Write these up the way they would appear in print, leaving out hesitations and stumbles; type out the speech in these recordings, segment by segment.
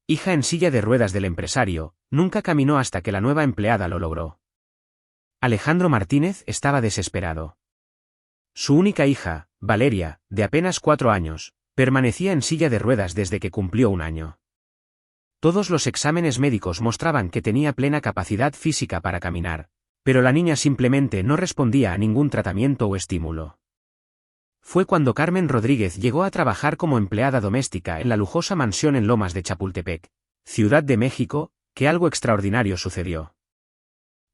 hija en silla de ruedas del empresario, nunca caminó hasta que la nueva empleada lo logró. Alejandro Martínez estaba desesperado. Su única hija, Valeria, de apenas 4 años, permanecía en silla de ruedas desde que cumplió 1 año. Todos los exámenes médicos mostraban que tenía plena capacidad física para caminar, pero la niña simplemente no respondía a ningún tratamiento o estímulo. Fue cuando Carmen Rodríguez llegó a trabajar como empleada doméstica en la lujosa mansión en Lomas de Chapultepec, Ciudad de México, que algo extraordinario sucedió.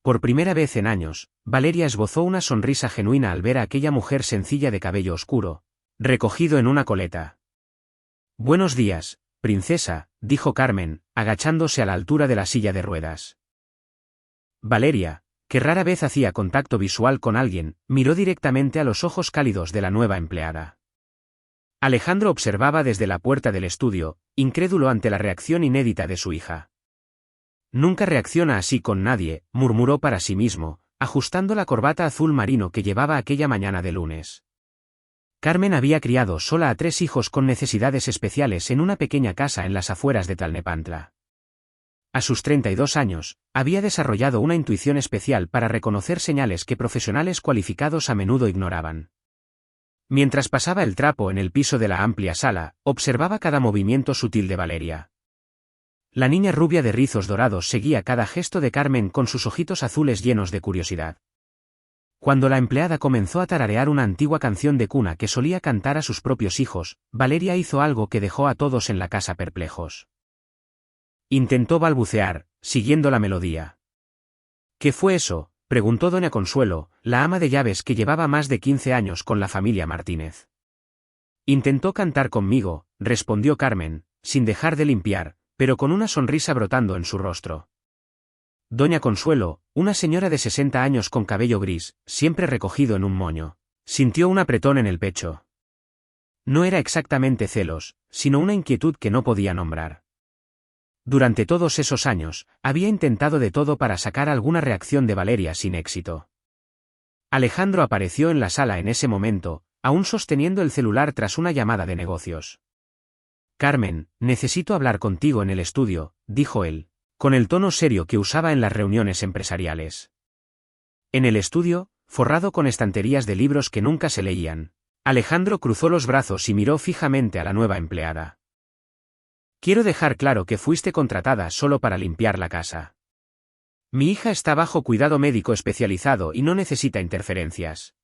Por primera vez en años, Valeria esbozó una sonrisa genuina al ver a aquella mujer sencilla de cabello oscuro, recogido en una coleta. «Buenos días, princesa», dijo Carmen, agachándose a la altura de la silla de ruedas. Valeria, que rara vez hacía contacto visual con alguien, miró directamente a los ojos cálidos de la nueva empleada. Alejandro observaba desde la puerta del estudio, incrédulo ante la reacción inédita de su hija. «Nunca reacciona así con nadie», murmuró para sí mismo, ajustando la corbata azul marino que llevaba aquella mañana de lunes. Carmen había criado sola a 3 hijos con necesidades especiales en una pequeña casa en las afueras de Tlalnepantla. A sus 32 años, había desarrollado una intuición especial para reconocer señales que profesionales cualificados a menudo ignoraban. Mientras pasaba el trapo en el piso de la amplia sala, observaba cada movimiento sutil de Valeria. La niña rubia de rizos dorados seguía cada gesto de Carmen con sus ojitos azules llenos de curiosidad. Cuando la empleada comenzó a tararear una antigua canción de cuna que solía cantar a sus propios hijos, Valeria hizo algo que dejó a todos en la casa perplejos. Intentó balbucear, siguiendo la melodía. «¿Qué fue eso?», preguntó doña Consuelo, la ama de llaves que llevaba más de 15 años con la familia Martínez. «Intentó cantar conmigo», respondió Carmen, sin dejar de limpiar, pero con una sonrisa brotando en su rostro. Doña Consuelo, una señora de 60 años con cabello gris, siempre recogido en un moño, sintió un apretón en el pecho. No era exactamente celos, sino una inquietud que no podía nombrar. Durante todos esos años, había intentado de todo para sacar alguna reacción de Valeria sin éxito. Alejandro apareció en la sala en ese momento, aún sosteniendo el celular tras una llamada de negocios. «Carmen, necesito hablar contigo en el estudio», dijo él, con el tono serio que usaba en las reuniones empresariales. En el estudio, forrado con estanterías de libros que nunca se leían, Alejandro cruzó los brazos y miró fijamente a la nueva empleada. «Quiero dejar claro que fuiste contratada solo para limpiar la casa. Mi hija está bajo cuidado médico especializado y no necesita interferencias».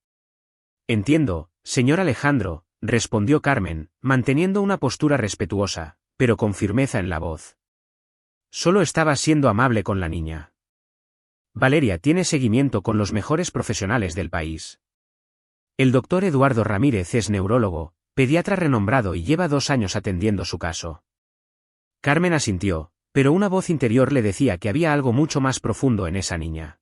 «Entiendo, señor Alejandro», respondió Carmen, manteniendo una postura respetuosa, pero con firmeza en la voz. Solo estaba siendo amable con la niña. Valeria tiene seguimiento con los mejores profesionales del país. El doctor Eduardo Ramírez es neurólogo, pediatra renombrado y lleva 2 años atendiendo su caso. Carmen asintió, pero una voz interior le decía que había algo mucho más profundo en esa niña.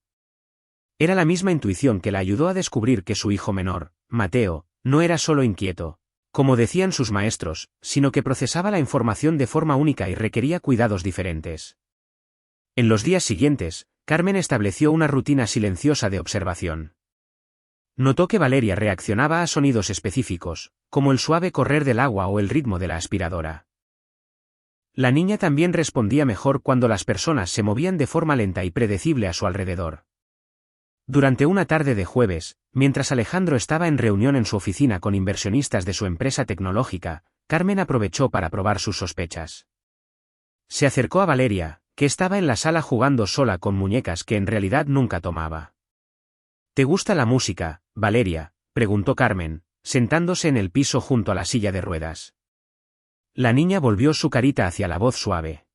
Era la misma intuición que la ayudó a descubrir que su hijo menor, Mateo, no era solo inquieto, como decían sus maestros, sino que procesaba la información de forma única y requería cuidados diferentes. En los días siguientes, Carmen estableció una rutina silenciosa de observación. Notó que Valeria reaccionaba a sonidos específicos, como el suave correr del agua o el ritmo de la aspiradora. La niña también respondía mejor cuando las personas se movían de forma lenta y predecible a su alrededor. Durante una tarde de jueves, mientras Alejandro estaba en reunión en su oficina con inversionistas de su empresa tecnológica, Carmen aprovechó para probar sus sospechas. Se acercó a Valeria, que estaba en la sala jugando sola con muñecas que en realidad nunca tomaba. «¿Te gusta la música, Valeria?», preguntó Carmen, sentándose en el piso junto a la silla de ruedas. La niña volvió su carita hacia la voz suave.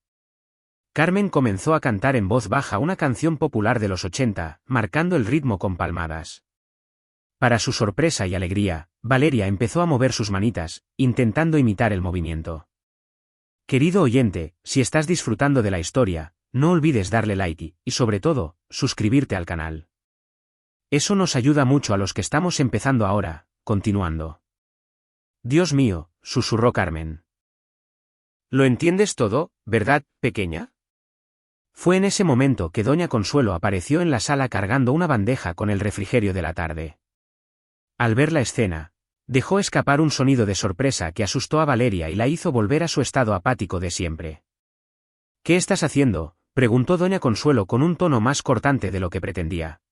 Carmen comenzó a cantar en voz baja una canción popular de los 80, marcando el ritmo con palmadas. Para su sorpresa y alegría, Valeria empezó a mover sus manitas, intentando imitar el movimiento. Querido oyente, si estás disfrutando de la historia, no olvides darle like y sobre todo, suscribirte al canal. Eso nos ayuda mucho a los que estamos empezando ahora, continuando. Dios mío, susurró Carmen. ¿Lo entiendes todo, verdad, pequeña? Fue en ese momento que doña Consuelo apareció en la sala cargando una bandeja con el refrigerio de la tarde. Al ver la escena, dejó escapar un sonido de sorpresa que asustó a Valeria y la hizo volver a su estado apático de siempre. ¿Qué estás haciendo?, preguntó doña Consuelo con un tono más cortante de lo que pretendía.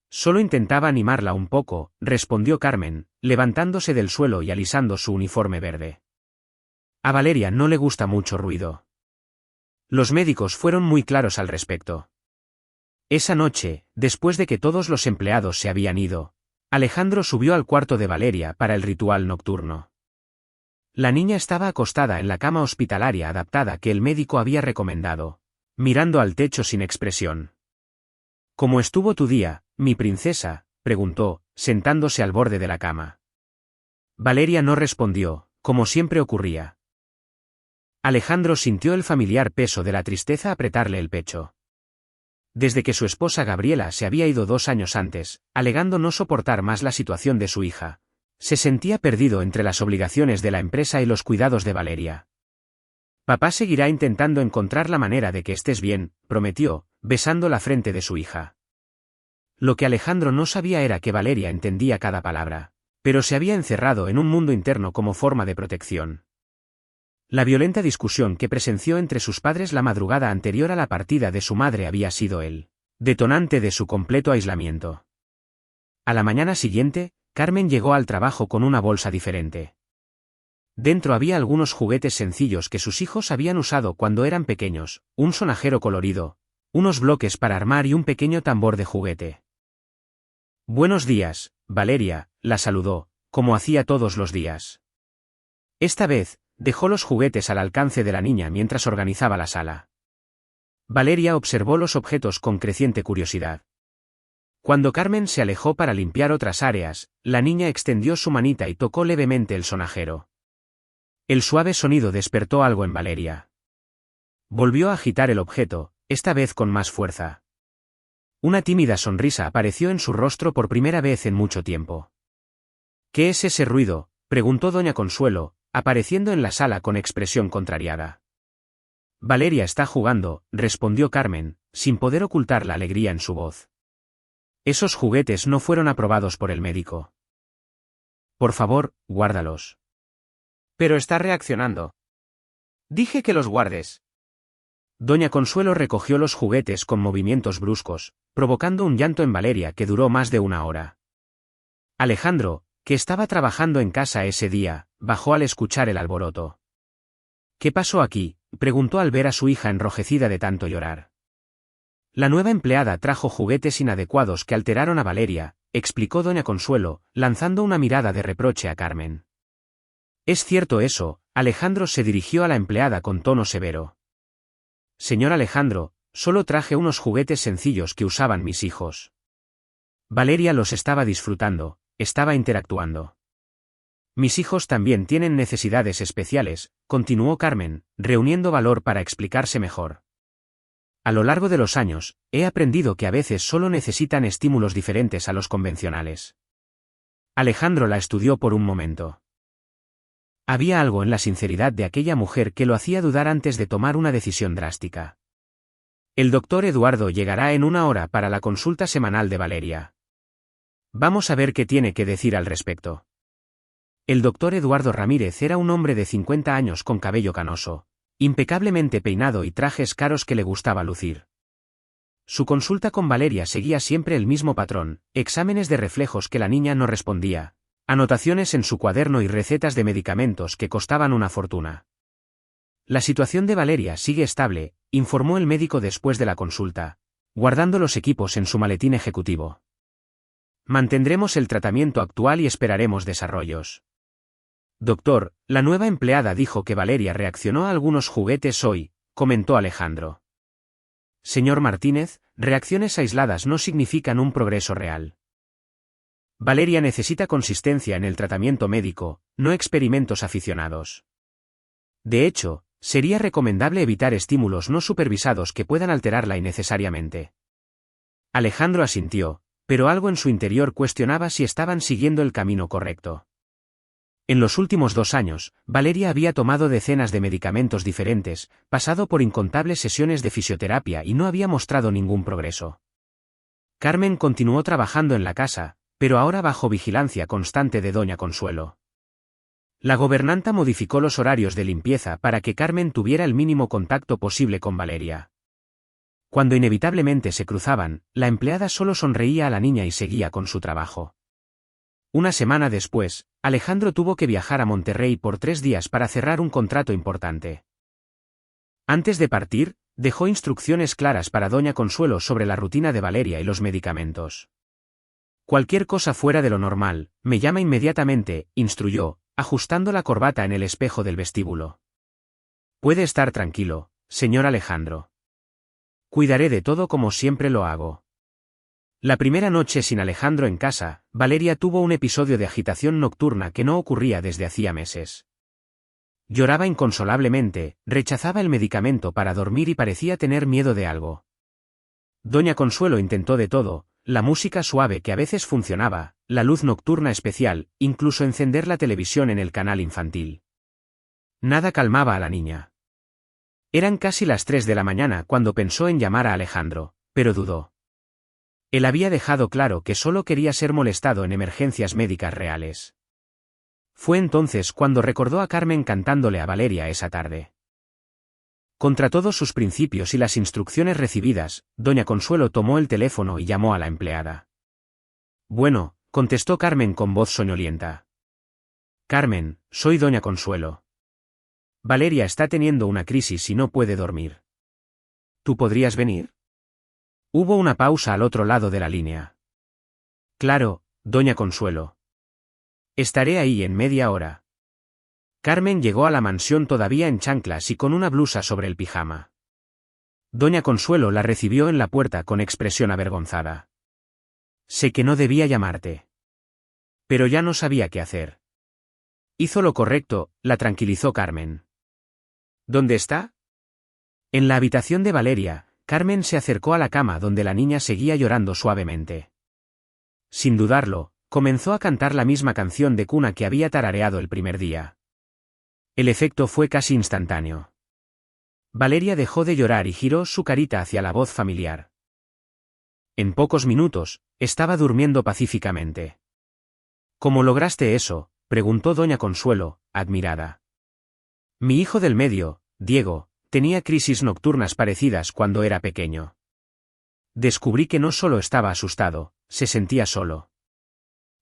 Solo intentaba animarla un poco, respondió Carmen, levantándose del suelo y alisando su uniforme verde. A Valeria no le gusta mucho ruido. Los médicos fueron muy claros al respecto. Esa noche, después de que todos los empleados se habían ido, Alejandro subió al cuarto de Valeria para el ritual nocturno. La niña estaba acostada en la cama hospitalaria adaptada que el médico había recomendado, mirando al techo sin expresión. ¿Cómo estuvo tu día, mi princesa?, preguntó, sentándose al borde de la cama. Valeria no respondió, como siempre ocurría. Alejandro sintió el familiar peso de la tristeza apretarle el pecho. Desde que su esposa Gabriela se había ido 2 años antes, alegando no soportar más la situación de su hija, se sentía perdido entre las obligaciones de la empresa y los cuidados de Valeria. Papá seguirá intentando encontrar la manera de que estés bien, prometió, besando la frente de su hija. Lo que Alejandro no sabía era que Valeria entendía cada palabra, pero se había encerrado en un mundo interno como forma de protección. La violenta discusión que presenció entre sus padres la madrugada anterior a la partida de su madre había sido el detonante de su completo aislamiento. A la mañana siguiente, Carmen llegó al trabajo con una bolsa diferente. Dentro había algunos juguetes sencillos que sus hijos habían usado cuando eran pequeños, un sonajero colorido, unos bloques para armar y un pequeño tambor de juguete. Buenos días, Valeria, la saludó, como hacía todos los días. Esta vez, dejó los juguetes al alcance de la niña mientras organizaba la sala. Valeria observó los objetos con creciente curiosidad. Cuando Carmen se alejó para limpiar otras áreas, la niña extendió su manita y tocó levemente el sonajero. El suave sonido despertó algo en Valeria. Volvió a agitar el objeto, esta vez con más fuerza. Una tímida sonrisa apareció en su rostro por primera vez en mucho tiempo. ¿Qué es ese ruido?, preguntó doña Consuelo, apareciendo en la sala con expresión contrariada. Valeria está jugando, respondió Carmen, sin poder ocultar la alegría en su voz. Esos juguetes no fueron aprobados por el médico. Por favor, guárdalos. Pero está reaccionando. Dije que los guardes. Doña Consuelo recogió los juguetes con movimientos bruscos, provocando un llanto en Valeria que duró más de 1 hora. Alejandro, que estaba trabajando en casa ese día, bajó al escuchar el alboroto. ¿Qué pasó aquí?, preguntó al ver a su hija enrojecida de tanto llorar. La nueva empleada trajo juguetes inadecuados que alteraron a Valeria, explicó doña Consuelo, lanzando una mirada de reproche a Carmen. ¿Es cierto eso?, Alejandro se dirigió a la empleada con tono severo. Señor Alejandro, solo traje unos juguetes sencillos que usaban mis hijos. Valeria los estaba disfrutando, estaba interactuando. Mis hijos también tienen necesidades especiales, continuó Carmen, reuniendo valor para explicarse mejor. A lo largo de los años, he aprendido que a veces solo necesitan estímulos diferentes a los convencionales. Alejandro la estudió por un momento. Había algo en la sinceridad de aquella mujer que lo hacía dudar antes de tomar una decisión drástica. El doctor Eduardo llegará en 1 hora para la consulta semanal de Valeria. Vamos a ver qué tiene que decir al respecto. El doctor Eduardo Ramírez era un hombre de 50 años con cabello canoso, impecablemente peinado y trajes caros que le gustaba lucir. Su consulta con Valeria seguía siempre el mismo patrón, exámenes de reflejos que la niña no respondía, anotaciones en su cuaderno y recetas de medicamentos que costaban una fortuna. La situación de Valeria sigue estable, informó el médico después de la consulta, guardando los equipos en su maletín ejecutivo. Mantendremos el tratamiento actual y esperaremos desarrollos. Doctor, la nueva empleada dijo que Valeria reaccionó a algunos juguetes hoy, comentó Alejandro. Señor Martínez, reacciones aisladas no significan un progreso real. Valeria necesita consistencia en el tratamiento médico, no experimentos aficionados. De hecho, sería recomendable evitar estímulos no supervisados que puedan alterarla innecesariamente. Alejandro asintió, pero algo en su interior cuestionaba si estaban siguiendo el camino correcto. En los últimos 2 años, Valeria había tomado decenas de medicamentos diferentes, pasado por incontables sesiones de fisioterapia y no había mostrado ningún progreso. Carmen continuó trabajando en la casa, pero ahora bajo vigilancia constante de doña Consuelo. La gobernanta modificó los horarios de limpieza para que Carmen tuviera el mínimo contacto posible con Valeria. Cuando inevitablemente se cruzaban, la empleada solo sonreía a la niña y seguía con su trabajo. Una semana después, Alejandro tuvo que viajar a Monterrey por 3 días para cerrar un contrato importante. Antes de partir, dejó instrucciones claras para doña Consuelo sobre la rutina de Valeria y los medicamentos. Cualquier cosa fuera de lo normal, me llama inmediatamente, instruyó, ajustando la corbata en el espejo del vestíbulo. Puede estar tranquilo, señor Alejandro. Cuidaré de todo como siempre lo hago. La primera noche sin Alejandro en casa, Valeria tuvo un episodio de agitación nocturna que no ocurría desde hacía meses. Lloraba inconsolablemente, rechazaba el medicamento para dormir y parecía tener miedo de algo. Doña Consuelo intentó de todo, la música suave que a veces funcionaba, la luz nocturna especial, incluso encender la televisión en el canal infantil. Nada calmaba a la niña. Eran casi las 3 de la mañana cuando pensó en llamar a Alejandro, pero dudó. Él había dejado claro que solo quería ser molestado en emergencias médicas reales. Fue entonces cuando recordó a Carmen cantándole a Valeria esa tarde. Contra todos sus principios y las instrucciones recibidas, doña Consuelo tomó el teléfono y llamó a la empleada. Bueno, contestó Carmen con voz soñolienta. Carmen, soy doña Consuelo. Valeria está teniendo una crisis y no puede dormir. ¿Tú podrías venir? Hubo una pausa al otro lado de la línea. Claro, doña Consuelo. Estaré ahí en media hora. Carmen llegó a la mansión todavía en chanclas y con una blusa sobre el pijama. Doña Consuelo la recibió en la puerta con expresión avergonzada. Sé que no debía llamarte. Pero ya no sabía qué hacer. Hizo lo correcto, la tranquilizó Carmen. ¿Dónde está? En la habitación de Valeria. Carmen se acercó a la cama donde la niña seguía llorando suavemente. Sin dudarlo, comenzó a cantar la misma canción de cuna que había tarareado el primer día. El efecto fue casi instantáneo. Valeria dejó de llorar y giró su carita hacia la voz familiar. En pocos minutos, estaba durmiendo pacíficamente. ¿Cómo lograste eso?, preguntó doña Consuelo, admirada. Mi hijo del medio, Diego, tenía crisis nocturnas parecidas cuando era pequeño. Descubrí que no solo estaba asustado, se sentía solo.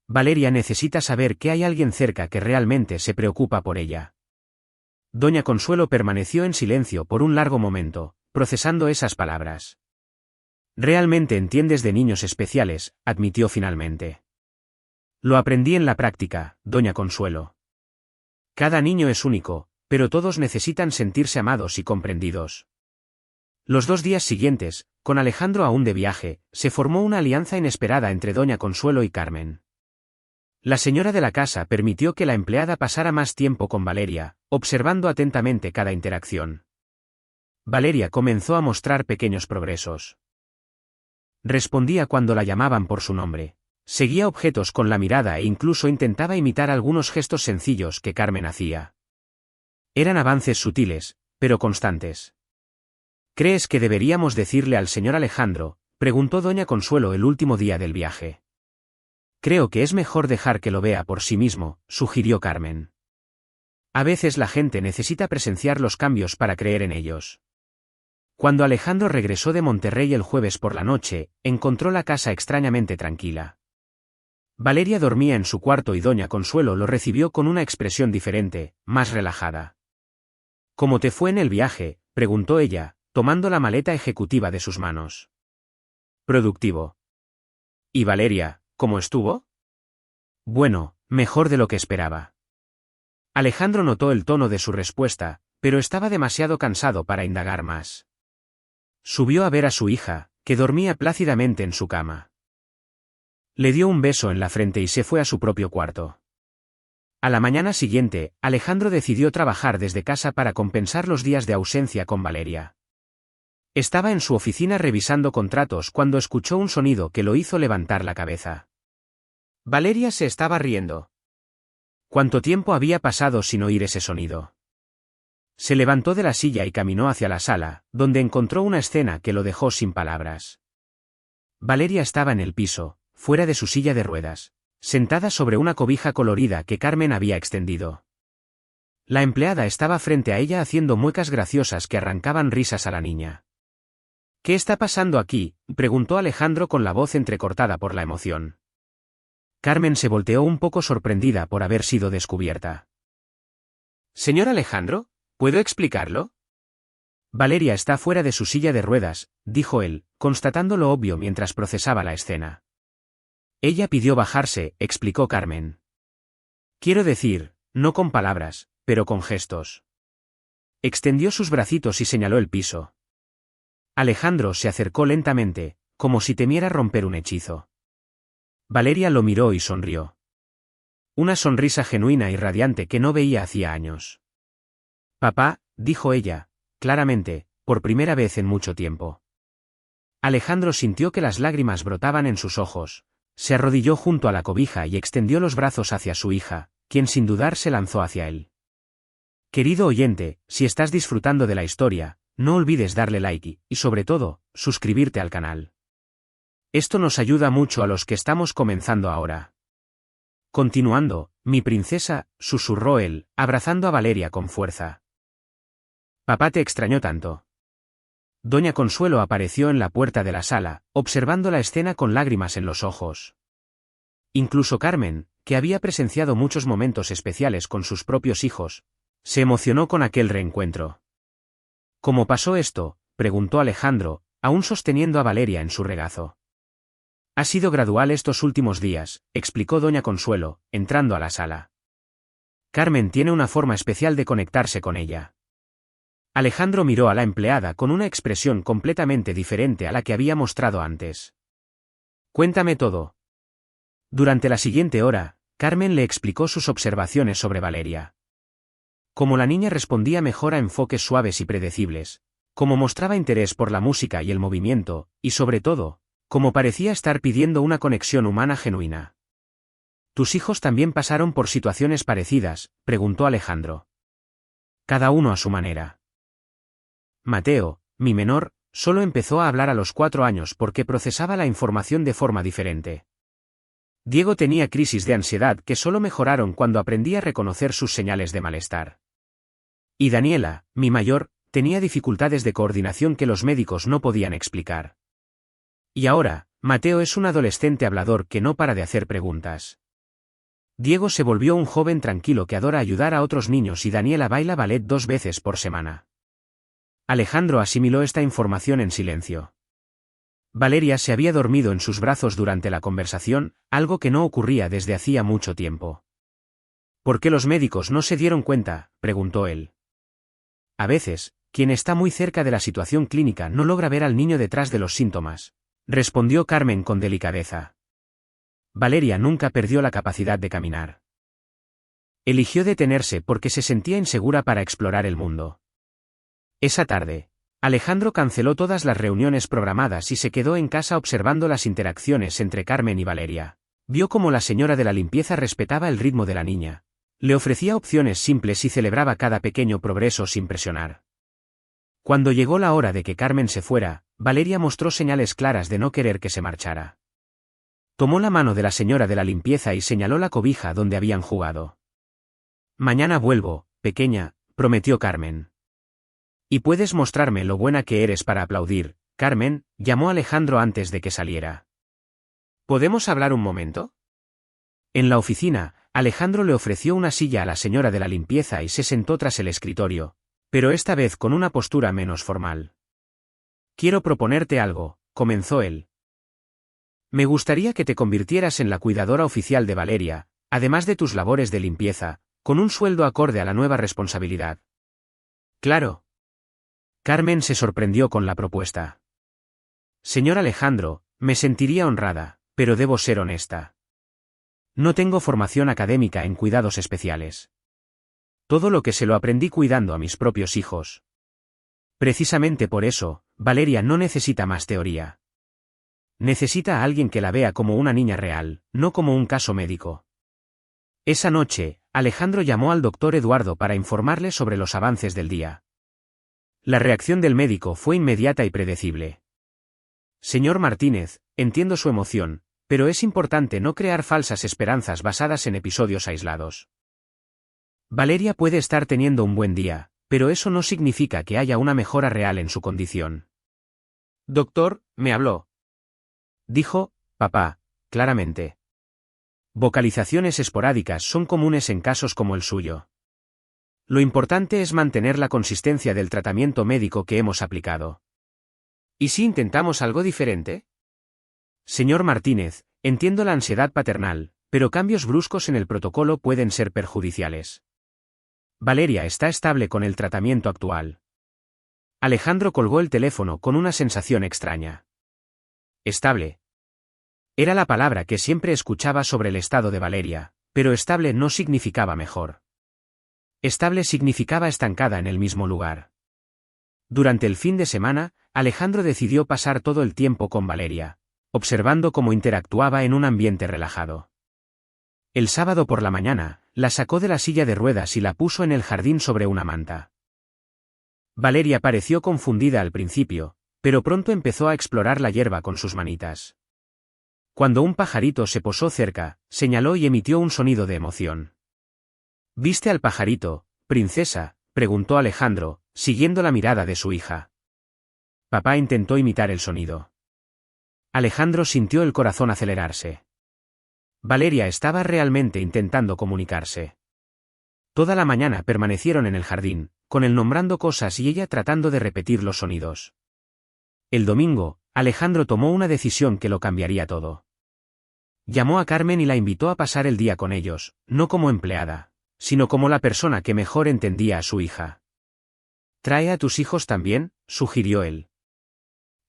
Valeria necesita saber que hay alguien cerca que realmente se preocupa por ella. Doña Consuelo permaneció en silencio por un largo momento, procesando esas palabras. Realmente entiendes de niños especiales, admitió finalmente. Lo aprendí en la práctica, doña Consuelo. Cada niño es único, pero todos necesitan sentirse amados y comprendidos. Los 2 días siguientes, con Alejandro aún de viaje, se formó una alianza inesperada entre doña Consuelo y Carmen. La señora de la casa permitió que la empleada pasara más tiempo con Valeria, observando atentamente cada interacción. Valeria comenzó a mostrar pequeños progresos. Respondía cuando la llamaban por su nombre, seguía objetos con la mirada e incluso intentaba imitar algunos gestos sencillos que Carmen hacía. Eran avances sutiles, pero constantes. ¿Crees que deberíamos decirle al señor Alejandro?, preguntó doña Consuelo el último día del viaje. Creo que es mejor dejar que lo vea por sí mismo, sugirió Carmen. A veces la gente necesita presenciar los cambios para creer en ellos. Cuando Alejandro regresó de Monterrey el jueves por la noche, encontró la casa extrañamente tranquila. Valeria dormía en su cuarto y doña Consuelo lo recibió con una expresión diferente, más relajada. ¿Cómo te fue en el viaje?, preguntó ella, tomando la maleta ejecutiva de sus manos. Productivo. ¿Y Valeria, cómo estuvo? Bueno, mejor de lo que esperaba. Alejandro notó el tono de su respuesta, pero estaba demasiado cansado para indagar más. Subió a ver a su hija, que dormía plácidamente en su cama. Le dio un beso en la frente y se fue a su propio cuarto. A la mañana siguiente, Alejandro decidió trabajar desde casa para compensar los días de ausencia con Valeria. Estaba en su oficina revisando contratos cuando escuchó un sonido que lo hizo levantar la cabeza. Valeria se estaba riendo. ¿Cuánto tiempo había pasado sin oír ese sonido? Se levantó de la silla y caminó hacia la sala, donde encontró una escena que lo dejó sin palabras. Valeria estaba en el piso, fuera de su silla de ruedas, sentada sobre una cobija colorida que Carmen había extendido. La empleada estaba frente a ella haciendo muecas graciosas que arrancaban risas a la niña. ¿Qué está pasando aquí?, preguntó Alejandro con la voz entrecortada por la emoción. Carmen se volteó un poco sorprendida por haber sido descubierta. «Señor Alejandro, ¿puedo explicarlo?» Valeria está fuera de su silla de ruedas, dijo él, constatando lo obvio mientras procesaba la escena. Ella pidió bajarse, explicó Carmen. Quiero decir, no con palabras, pero con gestos. Extendió sus bracitos y señaló el piso. Alejandro se acercó lentamente, como si temiera romper un hechizo. Valeria lo miró y sonrió. Una sonrisa genuina y radiante que no veía hacía años. «Papá», dijo ella, claramente, por primera vez en mucho tiempo. Alejandro sintió que las lágrimas brotaban en sus ojos, se arrodilló junto a la cobija y extendió los brazos hacia su hija, quien sin dudar se lanzó hacia él. Querido oyente, si estás disfrutando de la historia, no olvides darle like y, sobre todo, suscribirte al canal. Esto nos ayuda mucho a los que estamos comenzando ahora. Continuando, mi princesa, susurró él, abrazando a Valeria con fuerza. Papá te extrañó tanto. Doña Consuelo apareció en la puerta de la sala, observando la escena con lágrimas en los ojos. Incluso Carmen, que había presenciado muchos momentos especiales con sus propios hijos, se emocionó con aquel reencuentro. ¿Cómo pasó esto?, preguntó Alejandro, aún sosteniendo a Valeria en su regazo. Ha sido gradual estos últimos días, explicó doña Consuelo, entrando a la sala. Carmen tiene una forma especial de conectarse con ella. Alejandro miró a la empleada con una expresión completamente diferente a la que había mostrado antes. Cuéntame todo. Durante la siguiente hora, Carmen le explicó sus observaciones sobre Valeria. Como la niña respondía mejor a enfoques suaves y predecibles, como mostraba interés por la música y el movimiento, y sobre todo, como parecía estar pidiendo una conexión humana genuina. ¿Tus hijos también pasaron por situaciones parecidas?, preguntó Alejandro. Cada uno a su manera. Mateo, mi menor, solo empezó a hablar a los 4 años porque procesaba la información de forma diferente. Diego tenía crisis de ansiedad que solo mejoraron cuando aprendí a reconocer sus señales de malestar. Y Daniela, mi mayor, tenía dificultades de coordinación que los médicos no podían explicar. Y ahora, Mateo es un adolescente hablador que no para de hacer preguntas. Diego se volvió un joven tranquilo que adora ayudar a otros niños y Daniela baila ballet 2 veces por semana. Alejandro asimiló esta información en silencio. Valeria se había dormido en sus brazos durante la conversación, algo que no ocurría desde hacía mucho tiempo. ¿Por qué los médicos no se dieron cuenta?, preguntó él. A veces, quien está muy cerca de la situación clínica no logra ver al niño detrás de los síntomas, respondió Carmen con delicadeza. Valeria nunca perdió la capacidad de caminar. Eligió detenerse porque se sentía insegura para explorar el mundo. Esa tarde, Alejandro canceló todas las reuniones programadas y se quedó en casa observando las interacciones entre Carmen y Valeria. Vio cómo la señora de la limpieza respetaba el ritmo de la niña, le ofrecía opciones simples y celebraba cada pequeño progreso sin presionar. Cuando llegó la hora de que Carmen se fuera, Valeria mostró señales claras de no querer que se marchara. Tomó la mano de la señora de la limpieza y señaló la cobija donde habían jugado. Mañana vuelvo, pequeña, prometió Carmen. Y puedes mostrarme lo buena que eres para aplaudir, Carmen, llamó Alejandro antes de que saliera. ¿Podemos hablar un momento? En la oficina, Alejandro le ofreció una silla a la señora de la limpieza y se sentó tras el escritorio, pero esta vez con una postura menos formal. Quiero proponerte algo, comenzó él. Me gustaría que te convirtieras en la cuidadora oficial de Valeria, además de tus labores de limpieza, con un sueldo acorde a la nueva responsabilidad. Claro. Carmen se sorprendió con la propuesta. Señor Alejandro, me sentiría honrada, pero debo ser honesta. No tengo formación académica en cuidados especiales. Todo lo que se lo aprendí cuidando a mis propios hijos. Precisamente por eso, Valeria no necesita más teoría. Necesita a alguien que la vea como una niña real, no como un caso médico. Esa noche, Alejandro llamó al doctor Eduardo para informarle sobre los avances del día. La reacción del médico fue inmediata y predecible. Señor Martínez, entiendo su emoción, pero es importante no crear falsas esperanzas basadas en episodios aislados. Valeria puede estar teniendo un buen día, pero eso no significa que haya una mejora real en su condición. Doctor, me habló. Dijo, papá, claramente. Vocalizaciones esporádicas son comunes en casos como el suyo. Lo importante es mantener la consistencia del tratamiento médico que hemos aplicado. ¿Y si intentamos algo diferente? Señor Martínez, entiendo la ansiedad paternal, pero cambios bruscos en el protocolo pueden ser perjudiciales. Valeria está estable con el tratamiento actual. Alejandro colgó el teléfono con una sensación extraña. Estable. Era la palabra que siempre escuchaba sobre el estado de Valeria, pero estable no significaba mejor. Estable significaba estancada en el mismo lugar. Durante el fin de semana, Alejandro decidió pasar todo el tiempo con Valeria, observando cómo interactuaba en un ambiente relajado. El sábado por la mañana, la sacó de la silla de ruedas y la puso en el jardín sobre una manta. Valeria pareció confundida al principio, pero pronto empezó a explorar la hierba con sus manitas. Cuando un pajarito se posó cerca, señaló y emitió un sonido de emoción. ¿Viste al pajarito, princesa?, preguntó Alejandro, siguiendo la mirada de su hija. Papá intentó imitar el sonido. Alejandro sintió el corazón acelerarse. Valeria estaba realmente intentando comunicarse. Toda la mañana permanecieron en el jardín, con él nombrando cosas y ella tratando de repetir los sonidos. El domingo, Alejandro tomó una decisión que lo cambiaría todo. Llamó a Carmen y la invitó a pasar el día con ellos, no como empleada, sino como la persona que mejor entendía a su hija. «Trae a tus hijos también», sugirió él.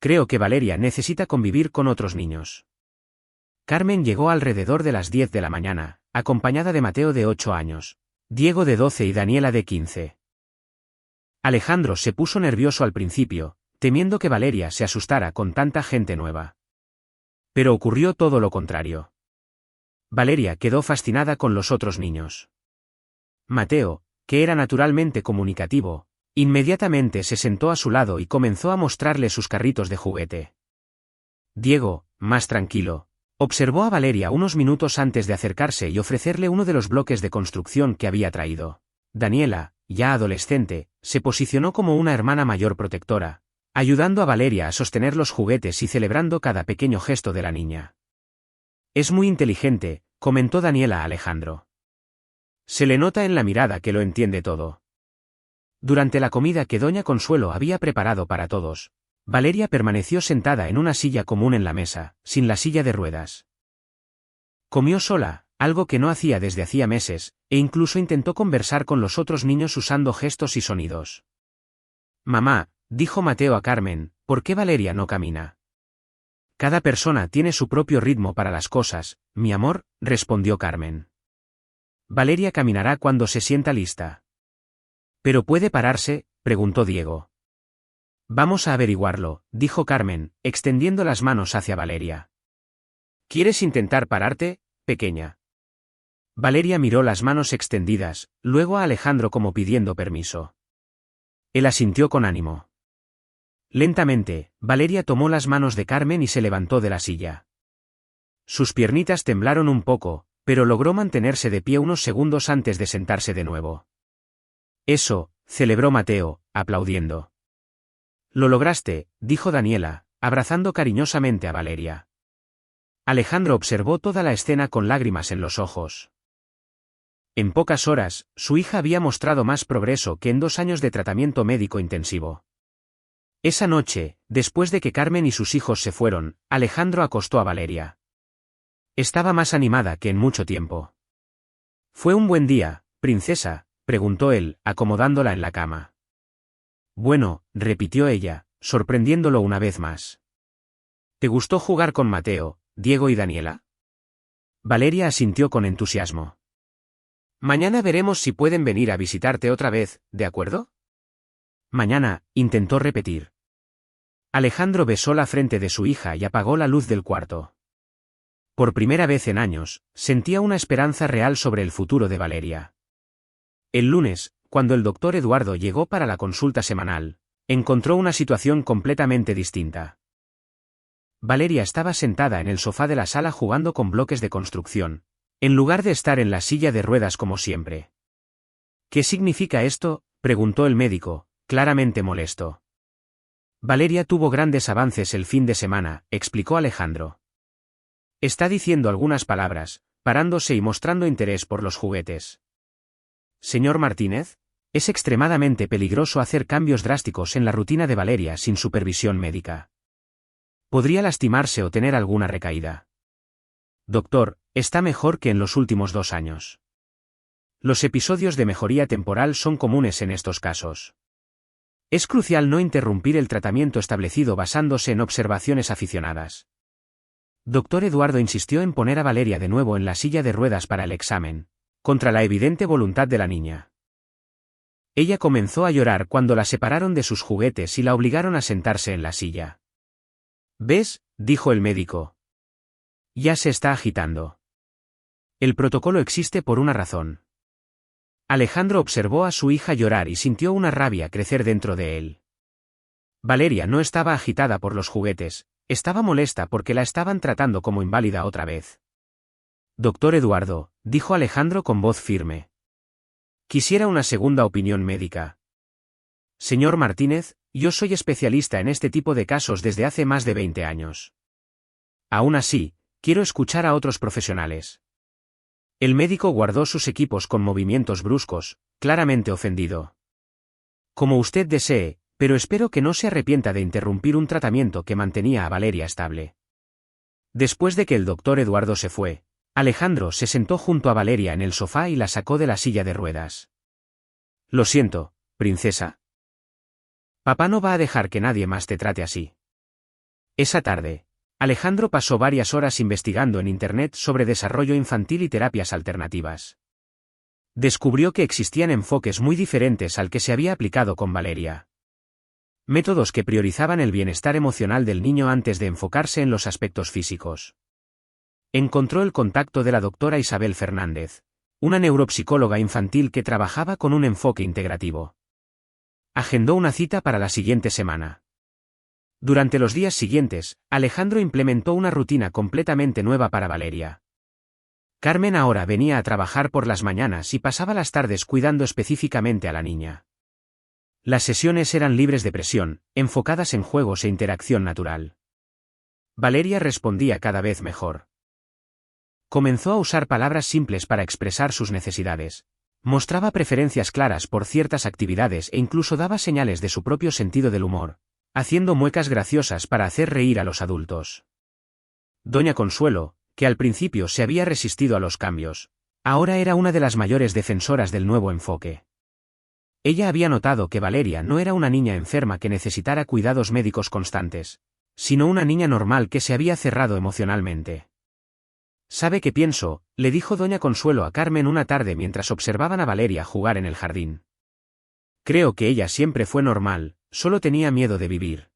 «Creo que Valeria necesita convivir con otros niños». Carmen llegó alrededor de las 10 de la mañana, acompañada de Mateo de 8 años, Diego de 12 y Daniela de 15. Alejandro se puso nervioso al principio, temiendo que Valeria se asustara con tanta gente nueva. Pero ocurrió todo lo contrario. Valeria quedó fascinada con los otros niños. Mateo, que era naturalmente comunicativo, inmediatamente se sentó a su lado y comenzó a mostrarle sus carritos de juguete. Diego, más tranquilo, observó a Valeria unos minutos antes de acercarse y ofrecerle uno de los bloques de construcción que había traído. Daniela, ya adolescente, se posicionó como una hermana mayor protectora, ayudando a Valeria a sostener los juguetes y celebrando cada pequeño gesto de la niña. «Es muy inteligente», comentó Daniela a Alejandro. «Se le nota en la mirada que lo entiende todo». Durante la comida que doña Consuelo había preparado para todos, Valeria permaneció sentada en una silla común en la mesa, sin la silla de ruedas. Comió sola, algo que no hacía desde hacía meses, e incluso intentó conversar con los otros niños usando gestos y sonidos. «Mamá», dijo Mateo a Carmen, «¿por qué Valeria no camina?» «Cada persona tiene su propio ritmo para las cosas, mi amor», respondió Carmen. «Valeria caminará cuando se sienta lista». «¿Pero puede pararse?», preguntó Diego. «Vamos a averiguarlo», dijo Carmen, extendiendo las manos hacia Valeria. «¿Quieres intentar pararte, pequeña?» Valeria miró las manos extendidas, luego a Alejandro como pidiendo permiso. Él asintió con ánimo. Lentamente, Valeria tomó las manos de Carmen y se levantó de la silla. Sus piernitas temblaron un poco, pero logró mantenerse de pie unos segundos antes de sentarse de nuevo. «Eso», celebró Mateo, aplaudiendo. «Lo lograste», dijo Daniela, abrazando cariñosamente a Valeria. Alejandro observó toda la escena con lágrimas en los ojos. En pocas horas, su hija había mostrado más progreso que en 2 años de tratamiento médico intensivo. Esa noche, después de que Carmen y sus hijos se fueron, Alejandro acostó a Valeria. Estaba más animada que en mucho tiempo. «¿Fue un buen día, princesa?», preguntó él, acomodándola en la cama. «Bueno», repitió ella, sorprendiéndolo una vez más. «¿Te gustó jugar con Mateo, Diego y Daniela?» Valeria asintió con entusiasmo. «Mañana veremos si pueden venir a visitarte otra vez, ¿de acuerdo?» «Mañana», intentó repetir. Alejandro besó la frente de su hija y apagó la luz del cuarto. Por primera vez en años, sentía una esperanza real sobre el futuro de Valeria. El lunes, cuando el doctor Eduardo llegó para la consulta semanal, encontró una situación completamente distinta. Valeria estaba sentada en el sofá de la sala jugando con bloques de construcción, en lugar de estar en la silla de ruedas como siempre. ¿Qué significa esto?, preguntó el médico, claramente molesto. Valeria tuvo grandes avances el fin de semana, explicó Alejandro. Está diciendo algunas palabras, parándose y mostrando interés por los juguetes. Señor Martínez, es extremadamente peligroso hacer cambios drásticos en la rutina de Valeria sin supervisión médica. Podría lastimarse o tener alguna recaída. Doctor, está mejor que en los últimos 2 años. Los episodios de mejoría temporal son comunes en estos casos. Es crucial no interrumpir el tratamiento establecido basándose en observaciones aficionadas. Doctor Eduardo insistió en poner a Valeria de nuevo en la silla de ruedas para el examen, contra la evidente voluntad de la niña. Ella comenzó a llorar cuando la separaron de sus juguetes y la obligaron a sentarse en la silla. ¿Ves?, dijo el médico. Ya se está agitando. El protocolo existe por una razón. Alejandro observó a su hija llorar y sintió una rabia crecer dentro de él. Valeria no estaba agitada por los juguetes, estaba molesta porque la estaban tratando como inválida otra vez. Doctor Eduardo, dijo Alejandro con voz firme. Quisiera una segunda opinión médica. Señor Martínez, yo soy especialista en este tipo de casos desde hace más de 20 años. Aún así, quiero escuchar a otros profesionales. El médico guardó sus equipos con movimientos bruscos, claramente ofendido. Como usted desee, pero espero que no se arrepienta de interrumpir un tratamiento que mantenía a Valeria estable. Después de que el doctor Eduardo se fue, Alejandro se sentó junto a Valeria en el sofá y la sacó de la silla de ruedas. Lo siento, princesa. Papá no va a dejar que nadie más te trate así. Esa tarde, Alejandro pasó varias horas investigando en Internet sobre desarrollo infantil y terapias alternativas. Descubrió que existían enfoques muy diferentes al que se había aplicado con Valeria. Métodos que priorizaban el bienestar emocional del niño antes de enfocarse en los aspectos físicos. Encontró el contacto de la doctora Isabel Fernández, una neuropsicóloga infantil que trabajaba con un enfoque integrativo. Agendó una cita para la siguiente semana. Durante los días siguientes, Alejandro implementó una rutina completamente nueva para Valeria. Carmen ahora venía a trabajar por las mañanas y pasaba las tardes cuidando específicamente a la niña. Las sesiones eran libres de presión, enfocadas en juegos e interacción natural. Valeria respondía cada vez mejor. Comenzó a usar palabras simples para expresar sus necesidades. Mostraba preferencias claras por ciertas actividades e incluso daba señales de su propio sentido del humor, haciendo muecas graciosas para hacer reír a los adultos. Doña Consuelo, que al principio se había resistido a los cambios, ahora era una de las mayores defensoras del nuevo enfoque. Ella había notado que Valeria no era una niña enferma que necesitara cuidados médicos constantes, sino una niña normal que se había cerrado emocionalmente. ¿Sabe qué pienso?, le dijo doña Consuelo a Carmen una tarde mientras observaban a Valeria jugar en el jardín. Creo que ella siempre fue normal, solo tenía miedo de vivir.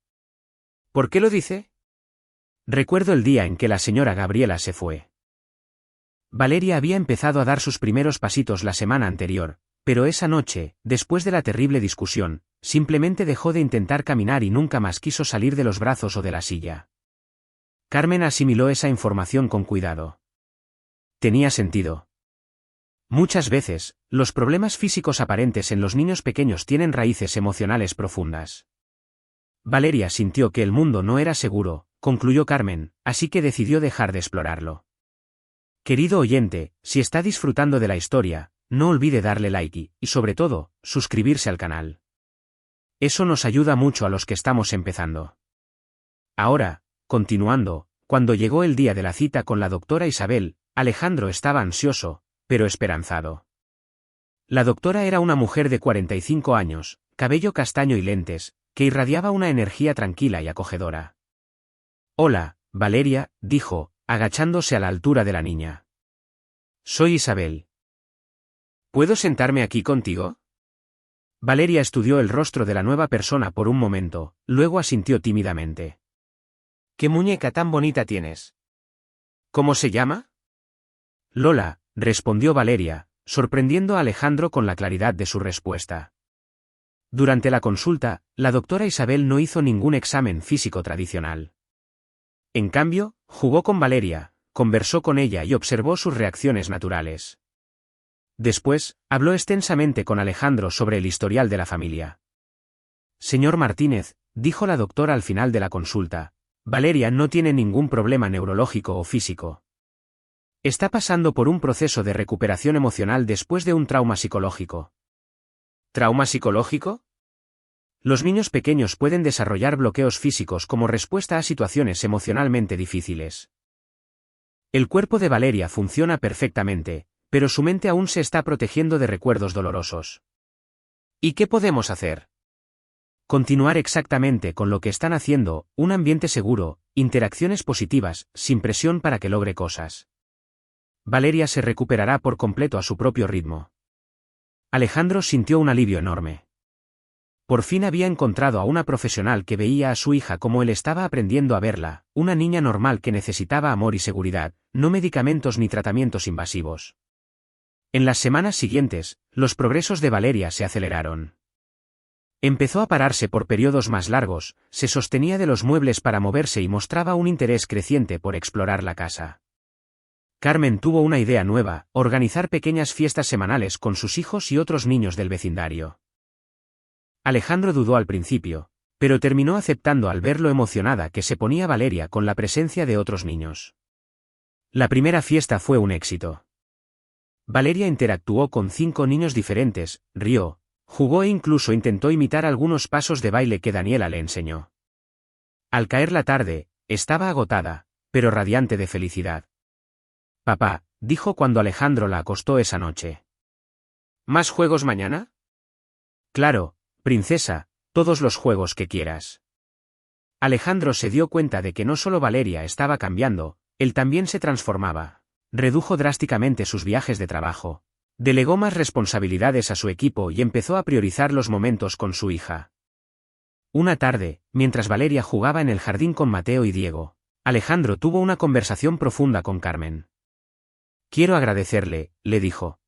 ¿Por qué lo dice? Recuerdo el día en que la señora Gabriela se fue. Valeria había empezado a dar sus primeros pasitos la semana anterior, pero esa noche, después de la terrible discusión, simplemente dejó de intentar caminar y nunca más quiso salir de los brazos o de la silla. Carmen asimiló esa información con cuidado. Tenía sentido. Muchas veces, los problemas físicos aparentes en los niños pequeños tienen raíces emocionales profundas. Valeria sintió que el mundo no era seguro, concluyó Carmen, así que decidió dejar de explorarlo. Querido oyente, si está disfrutando de la historia, no olvide darle like y, sobre todo, suscribirse al canal. Eso nos ayuda mucho a los que estamos empezando. Ahora, continuando, cuando llegó el día de la cita con la doctora Isabel, Alejandro estaba ansioso, pero esperanzado. La doctora era una mujer de 45 años, cabello castaño y lentes, que irradiaba una energía tranquila y acogedora. Hola, Valeria, dijo, agachándose a la altura de la niña. Soy Isabel. ¿Puedo sentarme aquí contigo? Valeria estudió el rostro de la nueva persona por un momento, luego asintió tímidamente. ¿Qué muñeca tan bonita tienes? ¿Cómo se llama? Lola, respondió Valeria, sorprendiendo a Alejandro con la claridad de su respuesta. Durante la consulta, la doctora Isabel no hizo ningún examen físico tradicional. En cambio, jugó con Valeria, conversó con ella y observó sus reacciones naturales. Después, habló extensamente con Alejandro sobre el historial de la familia. Señor Martínez, dijo la doctora al final de la consulta, Valeria no tiene ningún problema neurológico o físico. Está pasando por un proceso de recuperación emocional después de un trauma psicológico. ¿Trauma psicológico? Los niños pequeños pueden desarrollar bloqueos físicos como respuesta a situaciones emocionalmente difíciles. El cuerpo de Valeria funciona perfectamente, pero su mente aún se está protegiendo de recuerdos dolorosos. ¿Y qué podemos hacer? Continuar exactamente con lo que están haciendo, un ambiente seguro, interacciones positivas, sin presión para que logre cosas. Valeria se recuperará por completo a su propio ritmo. Alejandro sintió un alivio enorme. Por fin había encontrado a una profesional que veía a su hija como él estaba aprendiendo a verla, una niña normal que necesitaba amor y seguridad, no medicamentos ni tratamientos invasivos. En las semanas siguientes, los progresos de Valeria se aceleraron. Empezó a pararse por periodos más largos, se sostenía de los muebles para moverse y mostraba un interés creciente por explorar la casa. Carmen tuvo una idea nueva, organizar pequeñas fiestas semanales con sus hijos y otros niños del vecindario. Alejandro dudó al principio, pero terminó aceptando al ver lo emocionada que se ponía Valeria con la presencia de otros niños. La primera fiesta fue un éxito. Valeria interactuó con 5 niños diferentes, rió, jugó e incluso intentó imitar algunos pasos de baile que Daniela le enseñó. Al caer la tarde, estaba agotada, pero radiante de felicidad. Papá, dijo cuando Alejandro la acostó esa noche. ¿Más juegos mañana? Claro, princesa, todos los juegos que quieras. Alejandro se dio cuenta de que no solo Valeria estaba cambiando, él también se transformaba. Redujo drásticamente sus viajes de trabajo. Delegó más responsabilidades a su equipo y empezó a priorizar los momentos con su hija. Una tarde, mientras Valeria jugaba en el jardín con Mateo y Diego, Alejandro tuvo una conversación profunda con Carmen. Quiero agradecerle, le dijo.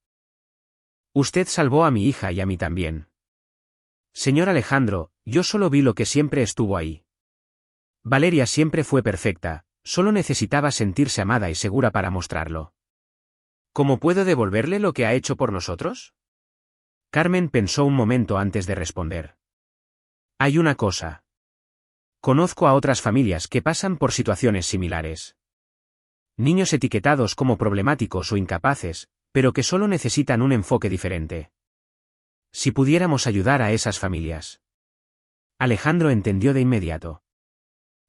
Usted salvó a mi hija y a mí también. Señor Alejandro, yo solo vi lo que siempre estuvo ahí. Valeria siempre fue perfecta, solo necesitaba sentirse amada y segura para mostrarlo. ¿Cómo puedo devolverle lo que ha hecho por nosotros? Carmen pensó un momento antes de responder. Hay una cosa. Conozco a otras familias que pasan por situaciones similares. Niños etiquetados como problemáticos o incapaces, pero que solo necesitan un enfoque diferente. Si pudiéramos ayudar a esas familias. Alejandro entendió de inmediato.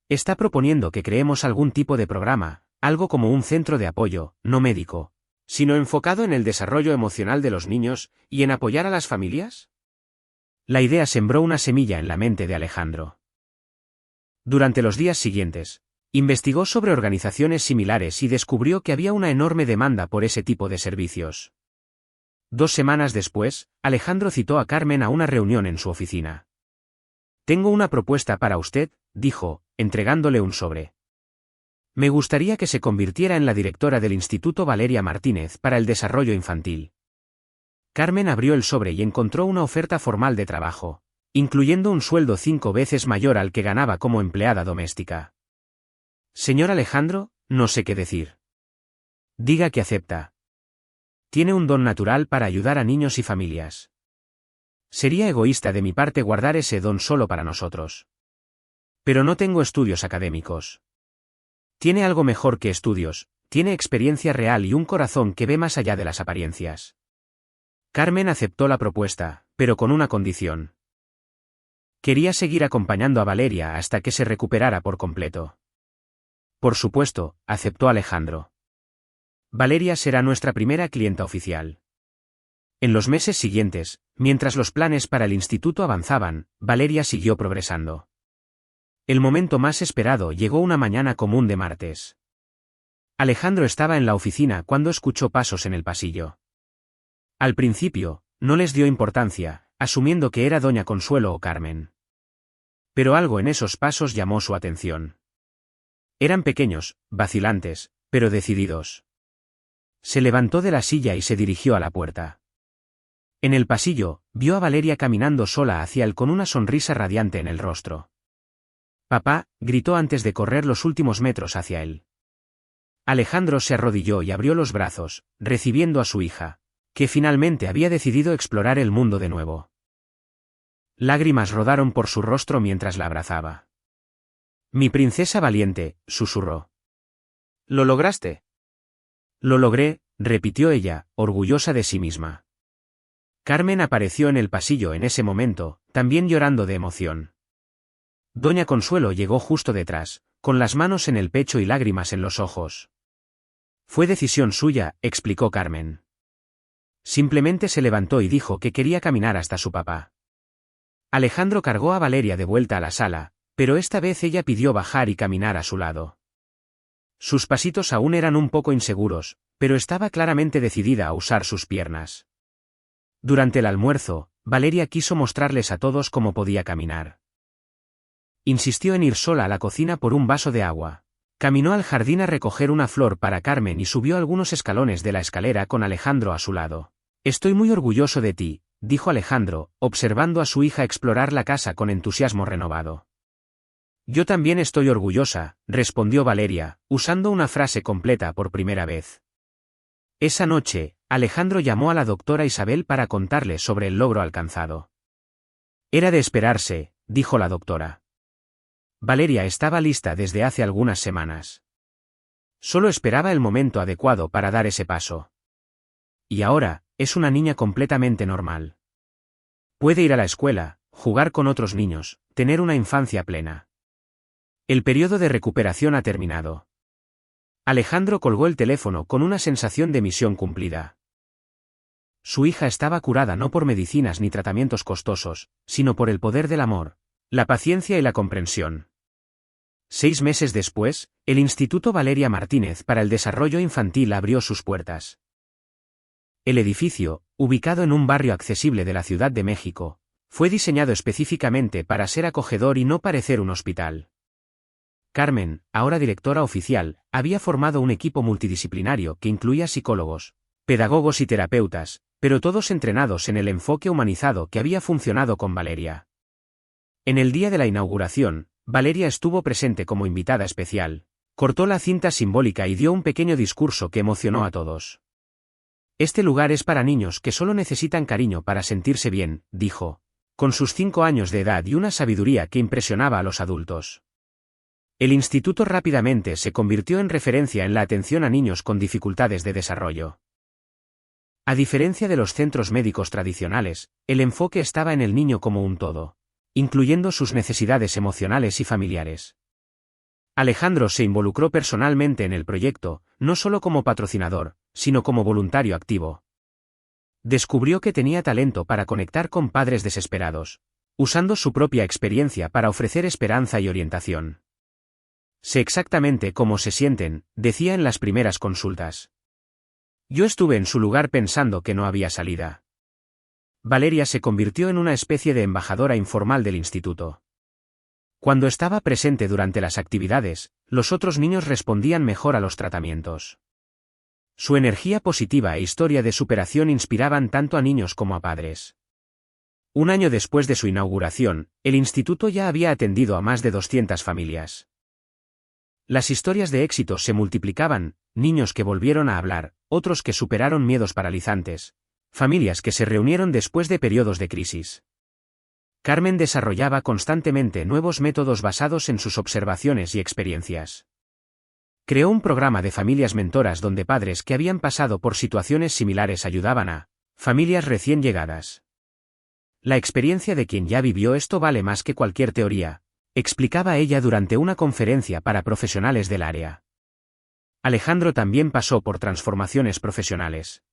Está proponiendo que creemos algún tipo de programa, algo como un centro de apoyo, no médico, sino enfocado en el desarrollo emocional de los niños y en apoyar a las familias. La idea sembró una semilla en la mente de Alejandro. Durante los días siguientes, investigó sobre organizaciones similares y descubrió que había una enorme demanda por ese tipo de servicios. 2 semanas después, Alejandro citó a Carmen a una reunión en su oficina. Tengo una propuesta para usted, dijo, entregándole un sobre. Me gustaría que se convirtiera en la directora del Instituto Valeria Martínez para el Desarrollo Infantil. Carmen abrió el sobre y encontró una oferta formal de trabajo, incluyendo un sueldo 5 veces mayor al que ganaba como empleada doméstica. Señor Alejandro, no sé qué decir. Diga que acepta. Tiene un don natural para ayudar a niños y familias. Sería egoísta de mi parte guardar ese don solo para nosotros. Pero no tengo estudios académicos. Tiene algo mejor que estudios, tiene experiencia real y un corazón que ve más allá de las apariencias. Carmen aceptó la propuesta, pero con una condición. Quería seguir acompañando a Valeria hasta que se recuperara por completo. Por supuesto, aceptó Alejandro. Valeria será nuestra primera clienta oficial. En los meses siguientes, mientras los planes para el instituto avanzaban, Valeria siguió progresando. El momento más esperado llegó una mañana común de martes. Alejandro estaba en la oficina cuando escuchó pasos en el pasillo. Al principio, no les dio importancia, asumiendo que era doña Consuelo o Carmen. Pero algo en esos pasos llamó su atención. Eran pequeños, vacilantes, pero decididos. Se levantó de la silla y se dirigió a la puerta. En el pasillo, vio a Valeria caminando sola hacia él con una sonrisa radiante en el rostro. «Papá», gritó antes de correr los últimos metros hacia él. Alejandro se arrodilló y abrió los brazos, recibiendo a su hija, que finalmente había decidido explorar el mundo de nuevo. Lágrimas rodaron por su rostro mientras la abrazaba. «Mi princesa valiente», susurró. «¿Lo lograste?» «Lo logré», repitió ella, orgullosa de sí misma. Carmen apareció en el pasillo en ese momento, también llorando de emoción. Doña Consuelo llegó justo detrás, con las manos en el pecho y lágrimas en los ojos. «Fue decisión suya», explicó Carmen. Simplemente se levantó y dijo que quería caminar hasta su papá. Alejandro cargó a Valeria de vuelta a la sala, pero esta vez ella pidió bajar y caminar a su lado. Sus pasitos aún eran un poco inseguros, pero estaba claramente decidida a usar sus piernas. Durante el almuerzo, Valeria quiso mostrarles a todos cómo podía caminar. Insistió en ir sola a la cocina por un vaso de agua. Caminó al jardín a recoger una flor para Carmen y subió algunos escalones de la escalera con Alejandro a su lado. «Estoy muy orgulloso de ti», dijo Alejandro, observando a su hija explorar la casa con entusiasmo renovado. «Yo también estoy orgullosa», respondió Valeria, usando una frase completa por primera vez. Esa noche, Alejandro llamó a la doctora Isabel para contarle sobre el logro alcanzado. «Era de esperarse», dijo la doctora. Valeria estaba lista desde hace algunas semanas. Solo esperaba el momento adecuado para dar ese paso. Y ahora, es una niña completamente normal. Puede ir a la escuela, jugar con otros niños, tener una infancia plena. El periodo de recuperación ha terminado. Alejandro colgó el teléfono con una sensación de misión cumplida. Su hija estaba curada no por medicinas ni tratamientos costosos, sino por el poder del amor, la paciencia y la comprensión. 6 meses después, el Instituto Valeria Martínez para el Desarrollo Infantil abrió sus puertas. El edificio, ubicado en un barrio accesible de la Ciudad de México, fue diseñado específicamente para ser acogedor y no parecer un hospital. Carmen, ahora directora oficial, había formado un equipo multidisciplinario que incluía psicólogos, pedagogos y terapeutas, pero todos entrenados en el enfoque humanizado que había funcionado con Valeria. En el día de la inauguración, Valeria estuvo presente como invitada especial, cortó la cinta simbólica y dio un pequeño discurso que emocionó a todos. «Este lugar es para niños que solo necesitan cariño para sentirse bien», dijo, con sus 5 años de edad y una sabiduría que impresionaba a los adultos. El instituto rápidamente se convirtió en referencia en la atención a niños con dificultades de desarrollo. A diferencia de los centros médicos tradicionales, el enfoque estaba en el niño como un todo, incluyendo sus necesidades emocionales y familiares. Alejandro se involucró personalmente en el proyecto, no solo como patrocinador, sino como voluntario activo. Descubrió que tenía talento para conectar con padres desesperados, usando su propia experiencia para ofrecer esperanza y orientación. «Sé exactamente cómo se sienten», decía en las primeras consultas. «Yo estuve en su lugar pensando que no había salida». Valeria se convirtió en una especie de embajadora informal del instituto. Cuando estaba presente durante las actividades, los otros niños respondían mejor a los tratamientos. Su energía positiva e historia de superación inspiraban tanto a niños como a padres. Un año después de su inauguración, el instituto ya había atendido a más de 200 familias. Las historias de éxito se multiplicaban, niños que volvieron a hablar, otros que superaron miedos paralizantes, familias que se reunieron después de periodos de crisis. Carmen desarrollaba constantemente nuevos métodos basados en sus observaciones y experiencias. Creó un programa de familias mentoras donde padres que habían pasado por situaciones similares ayudaban a familias recién llegadas. La experiencia de quien ya vivió esto vale más que cualquier teoría, explicaba ella durante una conferencia para profesionales del área. Alejandro también pasó por transformaciones profesionales.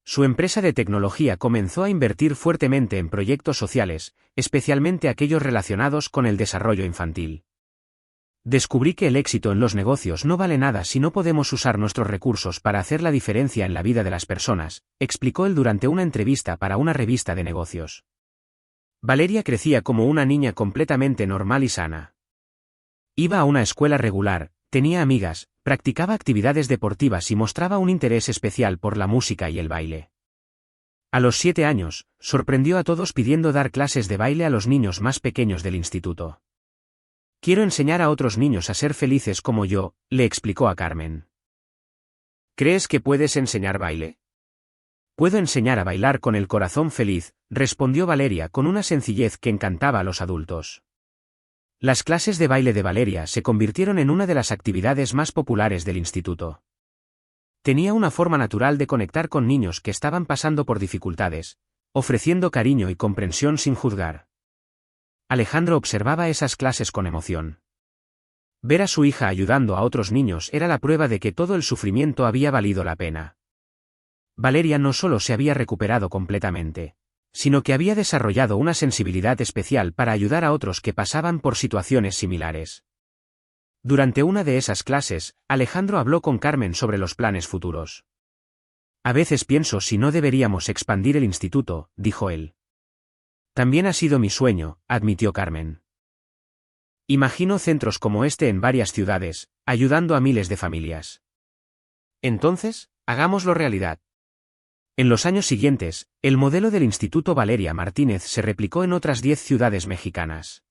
Su empresa de tecnología comenzó a invertir fuertemente en proyectos sociales, especialmente aquellos relacionados con el desarrollo infantil. Descubrí que el éxito en los negocios no vale nada si no podemos usar nuestros recursos para hacer la diferencia en la vida de las personas, explicó él durante una entrevista para una revista de negocios. Valeria crecía como una niña completamente normal y sana. Iba a una escuela regular, tenía amigas, practicaba actividades deportivas y mostraba un interés especial por la música y el baile. A los 7 años, sorprendió a todos pidiendo dar clases de baile a los niños más pequeños del instituto. «Quiero enseñar a otros niños a ser felices como yo», le explicó a Carmen. «¿Crees que puedes enseñar baile?». Puedo enseñar a bailar con el corazón feliz, respondió Valeria con una sencillez que encantaba a los adultos. Las clases de baile de Valeria se convirtieron en una de las actividades más populares del instituto. Tenía una forma natural de conectar con niños que estaban pasando por dificultades, ofreciendo cariño y comprensión sin juzgar. Alejandro observaba esas clases con emoción. Ver a su hija ayudando a otros niños era la prueba de que todo el sufrimiento había valido la pena. Valeria no solo se había recuperado completamente, sino que había desarrollado una sensibilidad especial para ayudar a otros que pasaban por situaciones similares. Durante una de esas clases, Alejandro habló con Carmen sobre los planes futuros. A veces pienso si no deberíamos expandir el instituto, dijo él. También ha sido mi sueño, admitió Carmen. Imagino centros como este en varias ciudades, ayudando a miles de familias. Entonces, hagámoslo realidad. En los años siguientes, el modelo del Instituto Valeria Martínez se replicó en otras 10 ciudades mexicanas.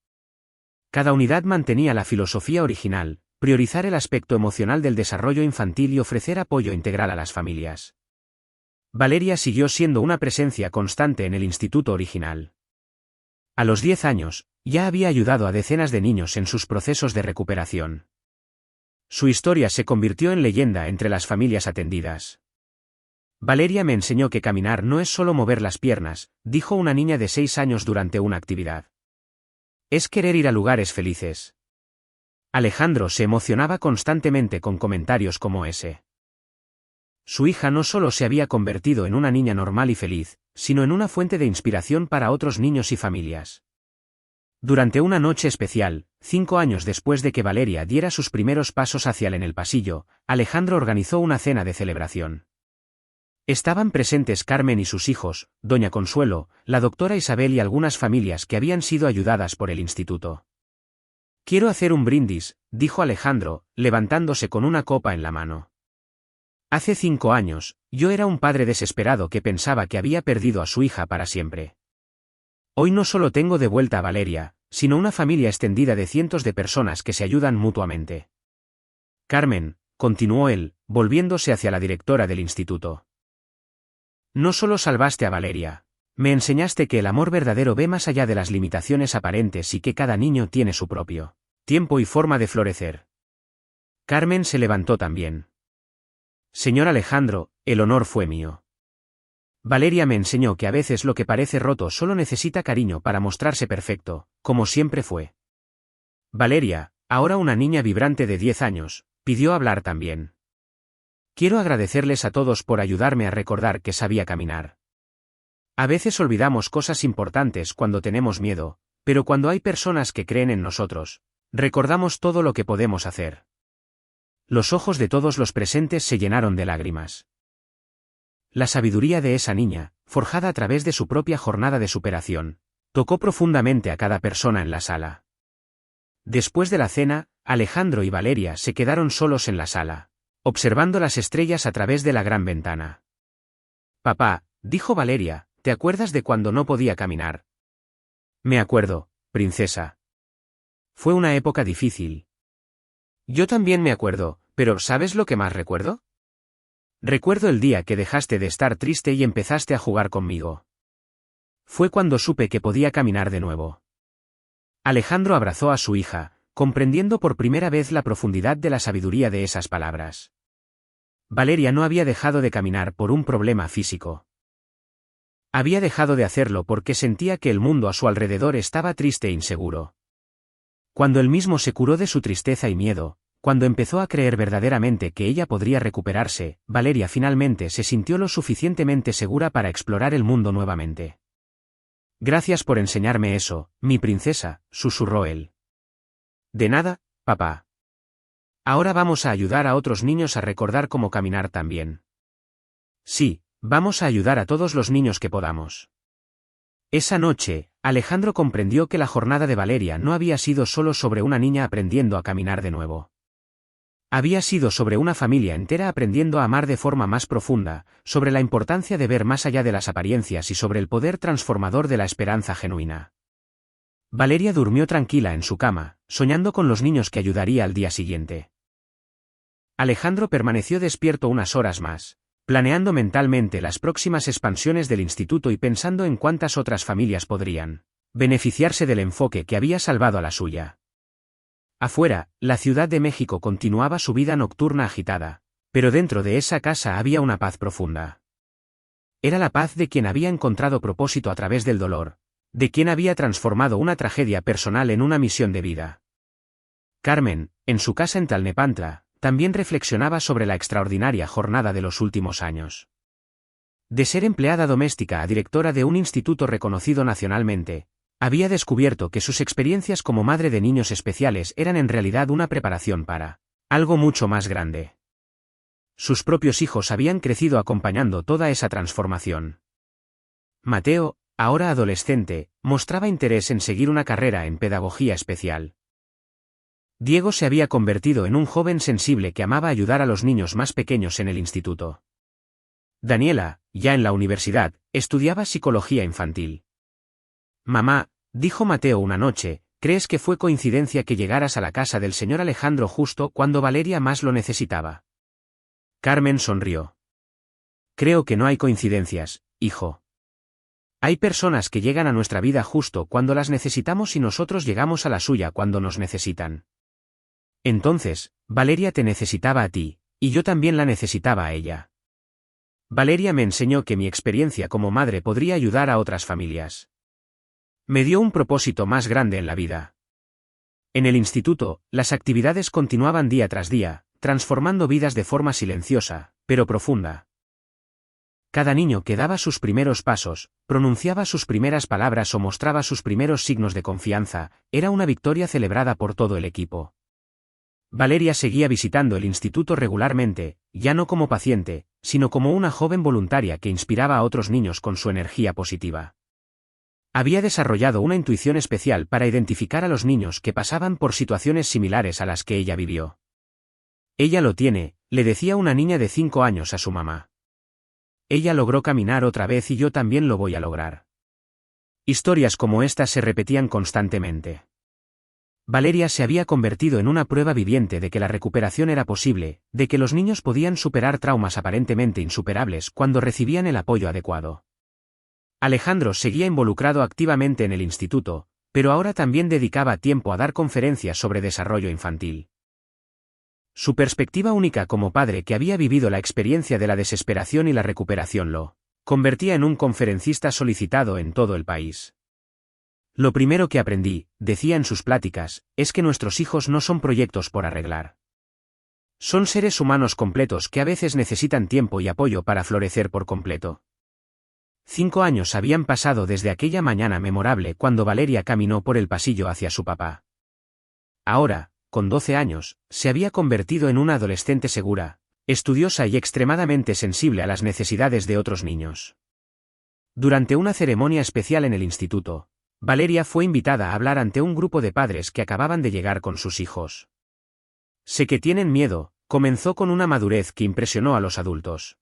Cada unidad mantenía la filosofía original, priorizar el aspecto emocional del desarrollo infantil y ofrecer apoyo integral a las familias. Valeria siguió siendo una presencia constante en el instituto original. A los 10 años, ya había ayudado a decenas de niños en sus procesos de recuperación. Su historia se convirtió en leyenda entre las familias atendidas. Valeria me enseñó que caminar no es solo mover las piernas, dijo una niña de 6 años durante una actividad. Es querer ir a lugares felices. Alejandro se emocionaba constantemente con comentarios como ese. Su hija no solo se había convertido en una niña normal y feliz, sino en una fuente de inspiración para otros niños y familias. Durante una noche especial, 5 años después de que Valeria diera sus primeros pasos hacia él en el pasillo, Alejandro organizó una cena de celebración. Estaban presentes Carmen y sus hijos, doña Consuelo, la doctora Isabel y algunas familias que habían sido ayudadas por el instituto. Quiero hacer un brindis, dijo Alejandro, levantándose con una copa en la mano. Hace 5 años, yo era un padre desesperado que pensaba que había perdido a su hija para siempre. Hoy no solo tengo de vuelta a Valeria, sino una familia extendida de cientos de personas que se ayudan mutuamente. Carmen, continuó él, volviéndose hacia la directora del instituto. No solo salvaste a Valeria, me enseñaste que el amor verdadero ve más allá de las limitaciones aparentes y que cada niño tiene su propio tiempo y forma de florecer. Carmen se levantó también. Señor Alejandro, el honor fue mío. Valeria me enseñó que a veces lo que parece roto solo necesita cariño para mostrarse perfecto, como siempre fue. Valeria, ahora una niña vibrante de 10 años, pidió hablar también. Quiero agradecerles a todos por ayudarme a recordar que sabía caminar. A veces olvidamos cosas importantes cuando tenemos miedo, pero cuando hay personas que creen en nosotros, recordamos todo lo que podemos hacer. Los ojos de todos los presentes se llenaron de lágrimas. La sabiduría de esa niña, forjada a través de su propia jornada de superación, tocó profundamente a cada persona en la sala. Después de la cena, Alejandro y Valeria se quedaron solos en la sala, observando las estrellas a través de la gran ventana. Papá, dijo Valeria, ¿te acuerdas de cuando no podía caminar? Me acuerdo, princesa. Fue una época difícil. Yo también me acuerdo, pero ¿sabes lo que más recuerdo? Recuerdo el día que dejaste de estar triste y empezaste a jugar conmigo. Fue cuando supe que podía caminar de nuevo. Alejandro abrazó a su hija, comprendiendo por primera vez la profundidad de la sabiduría de esas palabras. Valeria no había dejado de caminar por un problema físico. Había dejado de hacerlo porque sentía que el mundo a su alrededor estaba triste e inseguro. Cuando él mismo se curó de su tristeza y miedo, cuando empezó a creer verdaderamente que ella podría recuperarse, Valeria finalmente se sintió lo suficientemente segura para explorar el mundo nuevamente. Gracias por enseñarme eso, mi princesa, susurró él. De nada, papá. Ahora vamos a ayudar a otros niños a recordar cómo caminar también. Sí, vamos a ayudar a todos los niños que podamos. Esa noche, Alejandro comprendió que la jornada de Valeria no había sido solo sobre una niña aprendiendo a caminar de nuevo. Había sido sobre una familia entera aprendiendo a amar de forma más profunda, sobre la importancia de ver más allá de las apariencias y sobre el poder transformador de la esperanza genuina. Valeria durmió tranquila en su cama, soñando con los niños que ayudaría al día siguiente. Alejandro permaneció despierto unas horas más, planeando mentalmente las próximas expansiones del instituto y pensando en cuántas otras familias podrían beneficiarse del enfoque que había salvado a la suya. Afuera, la Ciudad de México continuaba su vida nocturna agitada, pero dentro de esa casa había una paz profunda. Era la paz de quien había encontrado propósito a través del dolor, de quien había transformado una tragedia personal en una misión de vida. Carmen, en su casa en Tlalnepantla, también reflexionaba sobre la extraordinaria jornada de los últimos años. De ser empleada doméstica a directora de un instituto reconocido nacionalmente, había descubierto que sus experiencias como madre de niños especiales eran en realidad una preparación para algo mucho más grande. Sus propios hijos habían crecido acompañando toda esa transformación. Mateo, ahora adolescente, mostraba interés en seguir una carrera en pedagogía especial. Diego se había convertido en un joven sensible que amaba ayudar a los niños más pequeños en el instituto. Daniela, ya en la universidad, estudiaba psicología infantil. Mamá, dijo Mateo una noche, ¿crees que fue coincidencia que llegaras a la casa del señor Alejandro justo cuando Valeria más lo necesitaba? Carmen sonrió. Creo que no hay coincidencias, hijo. Hay personas que llegan a nuestra vida justo cuando las necesitamos y nosotros llegamos a la suya cuando nos necesitan. Entonces, Valeria te necesitaba a ti, y yo también la necesitaba a ella. Valeria me enseñó que mi experiencia como madre podría ayudar a otras familias. Me dio un propósito más grande en la vida. En el instituto, las actividades continuaban día tras día, transformando vidas de forma silenciosa, pero profunda. Cada niño que daba sus primeros pasos, pronunciaba sus primeras palabras o mostraba sus primeros signos de confianza, era una victoria celebrada por todo el equipo. Valeria seguía visitando el instituto regularmente, ya no como paciente, sino como una joven voluntaria que inspiraba a otros niños con su energía positiva. Había desarrollado una intuición especial para identificar a los niños que pasaban por situaciones similares a las que ella vivió. Ella lo tiene, le decía una niña de 5 años a su mamá. Ella logró caminar otra vez y yo también lo voy a lograr. Historias como estas se repetían constantemente. Valeria se había convertido en una prueba viviente de que la recuperación era posible, de que los niños podían superar traumas aparentemente insuperables cuando recibían el apoyo adecuado. Alejandro seguía involucrado activamente en el instituto, pero ahora también dedicaba tiempo a dar conferencias sobre desarrollo infantil. Su perspectiva única como padre que había vivido la experiencia de la desesperación y la recuperación lo convertía en un conferencista solicitado en todo el país. Lo primero que aprendí, decía en sus pláticas, es que nuestros hijos no son proyectos por arreglar. Son seres humanos completos que a veces necesitan tiempo y apoyo para florecer por completo. 5 años habían pasado desde aquella mañana memorable cuando Valeria caminó por el pasillo hacia su papá. Ahora, con 12 años, se había convertido en una adolescente segura, estudiosa y extremadamente sensible a las necesidades de otros niños. Durante una ceremonia especial en el instituto, Valeria fue invitada a hablar ante un grupo de padres que acababan de llegar con sus hijos. Sé que tienen miedo, comenzó con una madurez que impresionó a los adultos.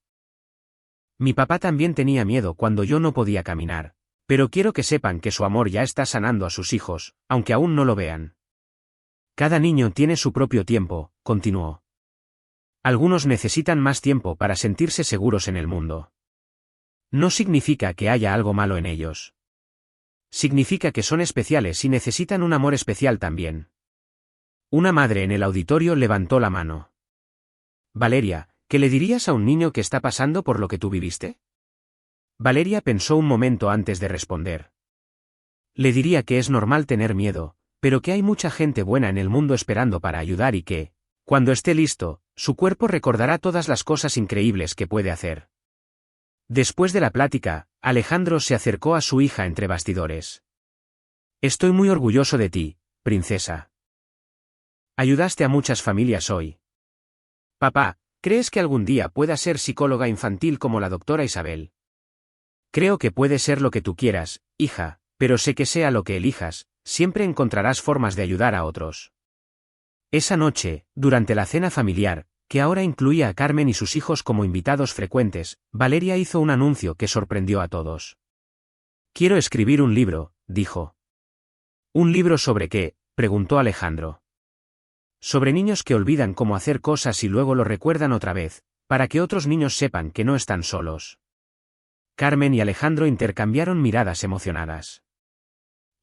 Mi papá también tenía miedo cuando yo no podía caminar, pero quiero que sepan que su amor ya está sanando a sus hijos, aunque aún no lo vean. Cada niño tiene su propio tiempo, continuó. Algunos necesitan más tiempo para sentirse seguros en el mundo. No significa que haya algo malo en ellos. Significa que son especiales y necesitan un amor especial también. Una madre en el auditorio levantó la mano. Valeria, ¿qué le dirías a un niño que está pasando por lo que tú viviste? Valeria pensó un momento antes de responder. Le diría que es normal tener miedo, pero que hay mucha gente buena en el mundo esperando para ayudar y que, cuando esté listo, su cuerpo recordará todas las cosas increíbles que puede hacer. Después de la plática, Alejandro se acercó a su hija entre bastidores. Estoy muy orgulloso de ti, princesa. Ayudaste a muchas familias hoy. Papá, ¿crees que algún día pueda ser psicóloga infantil como la doctora Isabel? Creo que puede ser lo que tú quieras, hija, pero sé que sea lo que elijas, siempre encontrarás formas de ayudar a otros. Esa noche, durante la cena familiar, que ahora incluía a Carmen y sus hijos como invitados frecuentes, Valeria hizo un anuncio que sorprendió a todos. Quiero escribir un libro, dijo. ¿Un libro sobre qué?, preguntó Alejandro. Sobre niños que olvidan cómo hacer cosas y luego lo recuerdan otra vez, para que otros niños sepan que no están solos. Carmen y Alejandro intercambiaron miradas emocionadas.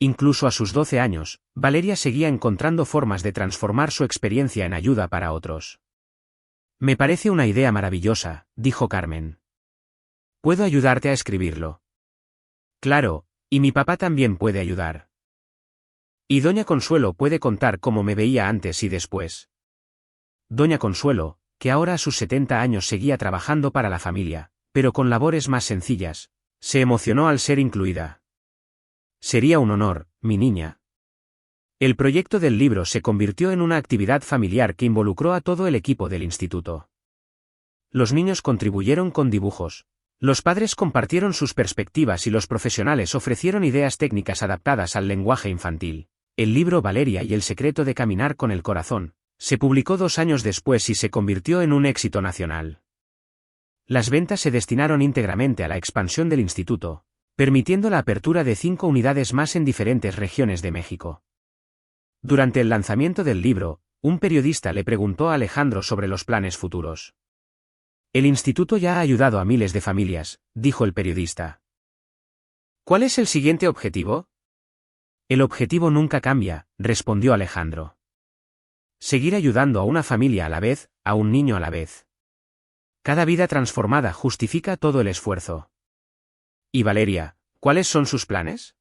Incluso a sus 12 años, Valeria seguía encontrando formas de transformar su experiencia en ayuda para otros. Me parece una idea maravillosa, dijo Carmen. ¿Puedo ayudarte a escribirlo? Claro, y mi papá también puede ayudar. Y doña Consuelo puede contar cómo me veía antes y después. Doña Consuelo, que ahora a sus 70 años seguía trabajando para la familia, pero con labores más sencillas, se emocionó al ser incluida. Sería un honor, mi niña. El proyecto del libro se convirtió en una actividad familiar que involucró a todo el equipo del instituto. Los niños contribuyeron con dibujos, los padres compartieron sus perspectivas y los profesionales ofrecieron ideas técnicas adaptadas al lenguaje infantil. El libro Valeria y el secreto de caminar con el corazón se publicó 2 años después y se convirtió en un éxito nacional. Las ventas se destinaron íntegramente a la expansión del instituto, permitiendo la apertura de 5 unidades más en diferentes regiones de México. Durante el lanzamiento del libro, un periodista le preguntó a Alejandro sobre los planes futuros. El instituto ya ha ayudado a miles de familias, dijo el periodista. ¿Cuál es el siguiente objetivo? El objetivo nunca cambia, respondió Alejandro. Seguir ayudando a una familia a la vez, a un niño a la vez. Cada vida transformada justifica todo el esfuerzo. ¿Y Valeria, cuáles son sus planes?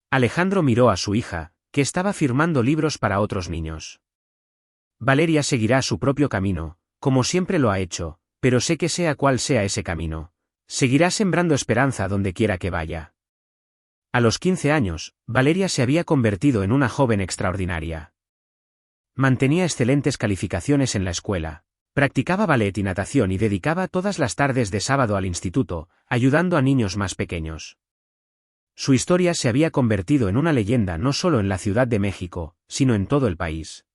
Alejandro miró a su hija, que estaba firmando libros para otros niños. Valeria seguirá su propio camino, como siempre lo ha hecho, pero sé que sea cual sea ese camino, seguirá sembrando esperanza donde quiera que vaya. A los 15 años, Valeria se había convertido en una joven extraordinaria. Mantenía excelentes calificaciones en la escuela, practicaba ballet y natación y dedicaba todas las tardes de sábado al instituto, ayudando a niños más pequeños. Su historia se había convertido en una leyenda no solo en la Ciudad de México, sino en todo el país.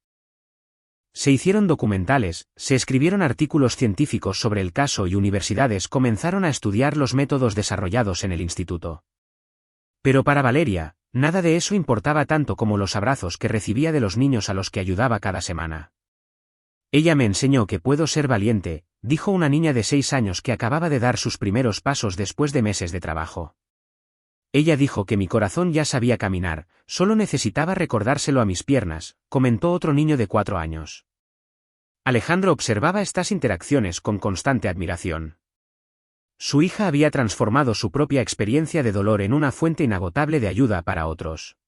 Se hicieron documentales, se escribieron artículos científicos sobre el caso y universidades comenzaron a estudiar los métodos desarrollados en el instituto. Pero para Valeria, nada de eso importaba tanto como los abrazos que recibía de los niños a los que ayudaba cada semana. Ella me enseñó que puedo ser valiente, dijo una niña de 6 años que acababa de dar sus primeros pasos después de meses de trabajo. Ella dijo que mi corazón ya sabía caminar, solo necesitaba recordárselo a mis piernas, comentó otro niño de 4 años. Alejandro observaba estas interacciones con constante admiración. Su hija había transformado su propia experiencia de dolor en una fuente inagotable de ayuda para otros.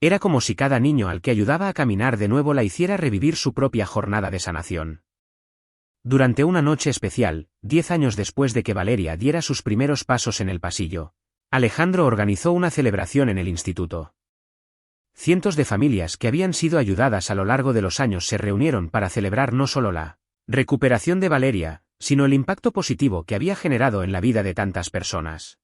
Era como si cada niño al que ayudaba a caminar de nuevo la hiciera revivir su propia jornada de sanación. Durante una noche especial, 10 años después de que Valeria diera sus primeros pasos en el pasillo, Alejandro organizó una celebración en el instituto. Cientos de familias que habían sido ayudadas a lo largo de los años se reunieron para celebrar no solo la recuperación de Valeria, sino el impacto positivo que había generado en la vida de tantas personas.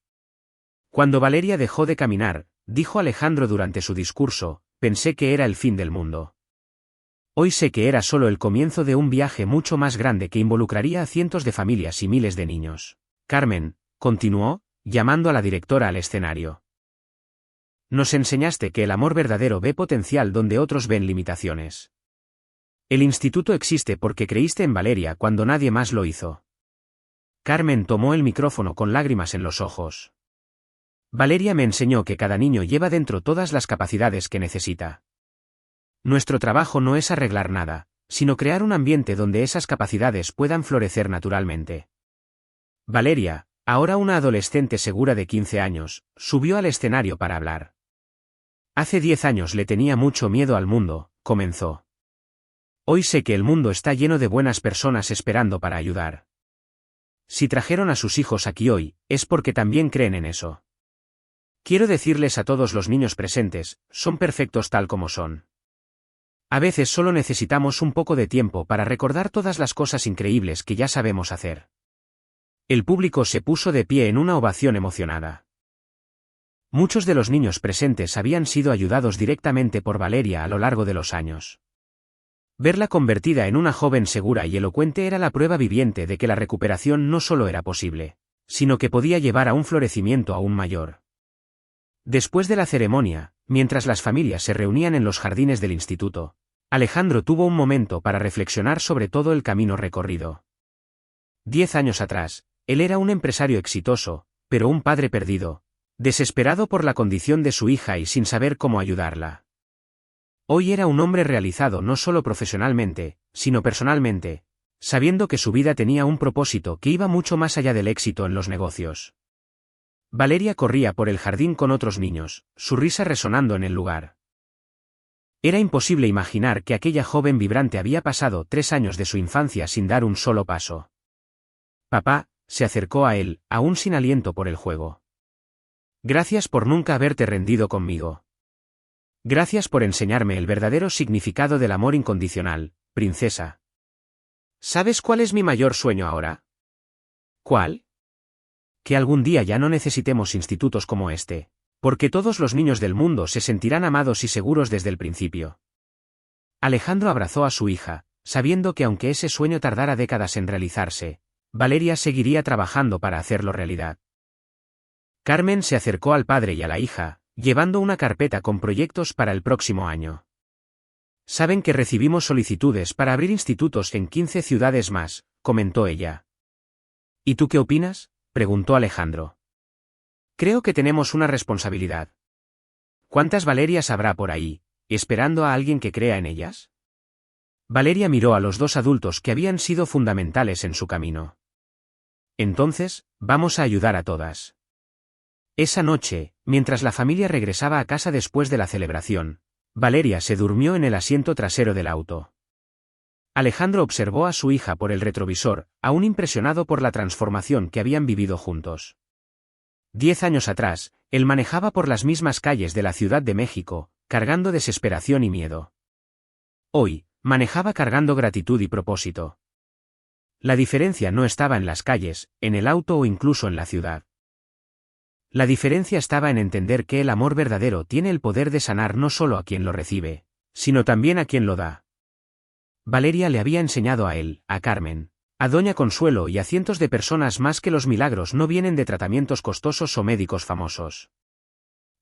Cuando Valeria dejó de caminar, dijo Alejandro durante su discurso, pensé que era el fin del mundo. Hoy sé que era solo el comienzo de un viaje mucho más grande que involucraría a cientos de familias y miles de niños. Carmen, continuó, llamando a la directora al escenario. Nos enseñaste que el amor verdadero ve potencial donde otros ven limitaciones. El instituto existe porque creíste en Valeria cuando nadie más lo hizo. Carmen tomó el micrófono con lágrimas en los ojos. Valeria me enseñó que cada niño lleva dentro todas las capacidades que necesita. Nuestro trabajo no es arreglar nada, sino crear un ambiente donde esas capacidades puedan florecer naturalmente. Valeria, ahora una adolescente segura de 15 años, subió al escenario para hablar. Hace 10 años le tenía mucho miedo al mundo, comenzó. Hoy sé que el mundo está lleno de buenas personas esperando para ayudar. Si trajeron a sus hijos aquí hoy, es porque también creen en eso. Quiero decirles a todos los niños presentes, son perfectos tal como son. A veces solo necesitamos un poco de tiempo para recordar todas las cosas increíbles que ya sabemos hacer. El público se puso de pie en una ovación emocionada. Muchos de los niños presentes habían sido ayudados directamente por Valeria a lo largo de los años. Verla convertida en una joven segura y elocuente era la prueba viviente de que la recuperación no solo era posible, sino que podía llevar a un florecimiento aún mayor. Después de la ceremonia, mientras las familias se reunían en los jardines del instituto, Alejandro tuvo un momento para reflexionar sobre todo el camino recorrido. 10 años atrás, él era un empresario exitoso, pero un padre perdido, desesperado por la condición de su hija y sin saber cómo ayudarla. Hoy era un hombre realizado no solo profesionalmente, sino personalmente, sabiendo que su vida tenía un propósito que iba mucho más allá del éxito en los negocios. Valeria corría por el jardín con otros niños, su risa resonando en el lugar. Era imposible imaginar que aquella joven vibrante había pasado 3 años de su infancia sin dar un solo paso. Papá, se acercó a él, aún sin aliento por el juego. Gracias por nunca haberte rendido conmigo. Gracias por enseñarme el verdadero significado del amor incondicional, princesa. ¿Sabes cuál es mi mayor sueño ahora? ¿Cuál? Que algún día ya no necesitemos institutos como este, porque todos los niños del mundo se sentirán amados y seguros desde el principio. Alejandro abrazó a su hija, sabiendo que aunque ese sueño tardara décadas en realizarse, Valeria seguiría trabajando para hacerlo realidad. Carmen se acercó al padre y a la hija, llevando una carpeta con proyectos para el próximo año. Saben que recibimos solicitudes para abrir institutos en 15 ciudades más, comentó ella. ¿Y tú qué opinas?, preguntó Alejandro. Creo que tenemos una responsabilidad. ¿Cuántas Valerias habrá por ahí, esperando a alguien que crea en ellas? Valeria miró a los 2 adultos que habían sido fundamentales en su camino. Entonces, vamos a ayudar a todas. Esa noche, mientras la familia regresaba a casa después de la celebración, Valeria se durmió en el asiento trasero del auto. Alejandro observó a su hija por el retrovisor, aún impresionado por la transformación que habían vivido juntos. 10 años atrás, él manejaba por las mismas calles de la Ciudad de México, cargando desesperación y miedo. Hoy, manejaba cargando gratitud y propósito. La diferencia no estaba en las calles, en el auto o incluso en la ciudad. La diferencia estaba en entender que el amor verdadero tiene el poder de sanar no solo a quien lo recibe, sino también a quien lo da. Valeria le había enseñado a él, a Carmen, a Doña Consuelo y a cientos de personas más que los milagros no vienen de tratamientos costosos o médicos famosos.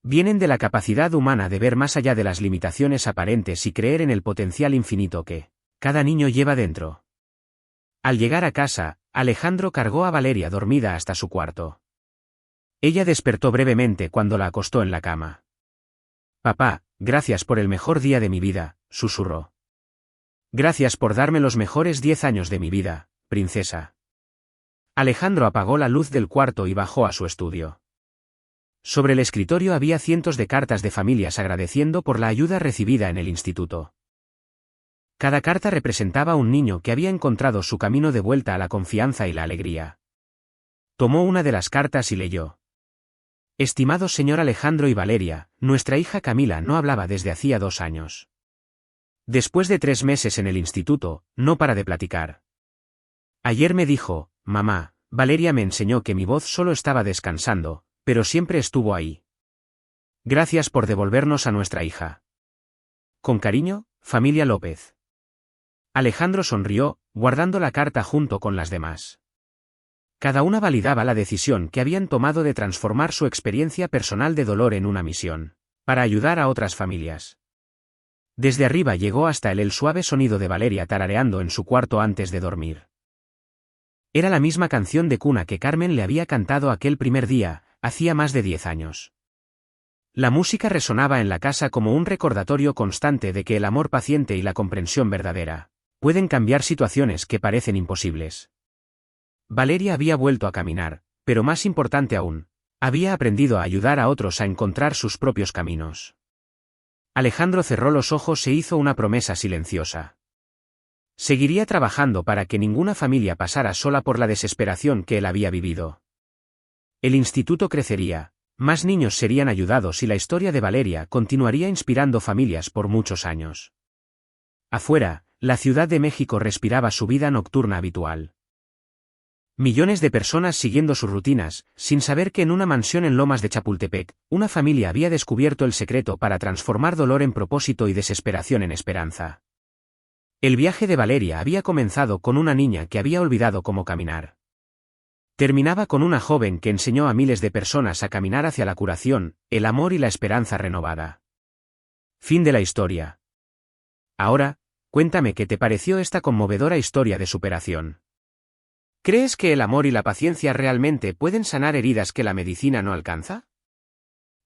Vienen de la capacidad humana de ver más allá de las limitaciones aparentes y creer en el potencial infinito que cada niño lleva dentro. Al llegar a casa, Alejandro cargó a Valeria dormida hasta su cuarto. Ella despertó brevemente cuando la acostó en la cama. Papá, gracias por el mejor día de mi vida, susurró. Gracias por darme los mejores 10 años de mi vida, princesa. Alejandro apagó la luz del cuarto y bajó a su estudio. Sobre el escritorio había cientos de cartas de familias agradeciendo por la ayuda recibida en el instituto. Cada carta representaba un niño que había encontrado su camino de vuelta a la confianza y la alegría. Tomó una de las cartas y leyó. Estimado señor Alejandro y Valeria, nuestra hija Camila no hablaba desde hacía 2 años. Después de 3 meses en el instituto, no para de platicar. Ayer me dijo, mamá, Valeria me enseñó que mi voz solo estaba descansando, pero siempre estuvo ahí. Gracias por devolvernos a nuestra hija. Con cariño, familia López. Alejandro sonrió, guardando la carta junto con las demás. Cada una validaba la decisión que habían tomado de transformar su experiencia personal de dolor en una misión, para ayudar a otras familias. Desde arriba llegó hasta él el suave sonido de Valeria tarareando en su cuarto antes de dormir. Era la misma canción de cuna que Carmen le había cantado aquel primer día, hacía más de 10 años. La música resonaba en la casa como un recordatorio constante de que el amor paciente y la comprensión verdadera pueden cambiar situaciones que parecen imposibles. Valeria había vuelto a caminar, pero más importante aún, había aprendido a ayudar a otros a encontrar sus propios caminos. Alejandro cerró los ojos e hizo una promesa silenciosa. Seguiría trabajando para que ninguna familia pasara sola por la desesperación que él había vivido. El instituto crecería, más niños serían ayudados y la historia de Valeria continuaría inspirando familias por muchos años. Afuera, la Ciudad de México respiraba su vida nocturna habitual. Millones de personas siguiendo sus rutinas, sin saber que en una mansión en Lomas de Chapultepec, una familia había descubierto el secreto para transformar dolor en propósito y desesperación en esperanza. El viaje de Valeria había comenzado con una niña que había olvidado cómo caminar. Terminaba con una joven que enseñó a miles de personas a caminar hacia la curación, el amor y la esperanza renovada. Fin de la historia. Ahora, cuéntame qué te pareció esta conmovedora historia de superación. ¿Crees que el amor y la paciencia realmente pueden sanar heridas que la medicina no alcanza?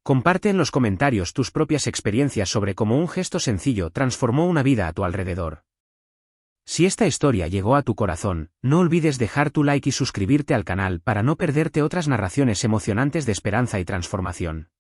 Comparte en los comentarios tus propias experiencias sobre cómo un gesto sencillo transformó una vida a tu alrededor. Si esta historia llegó a tu corazón, no olvides dejar tu like y suscribirte al canal para no perderte otras narraciones emocionantes de esperanza y transformación.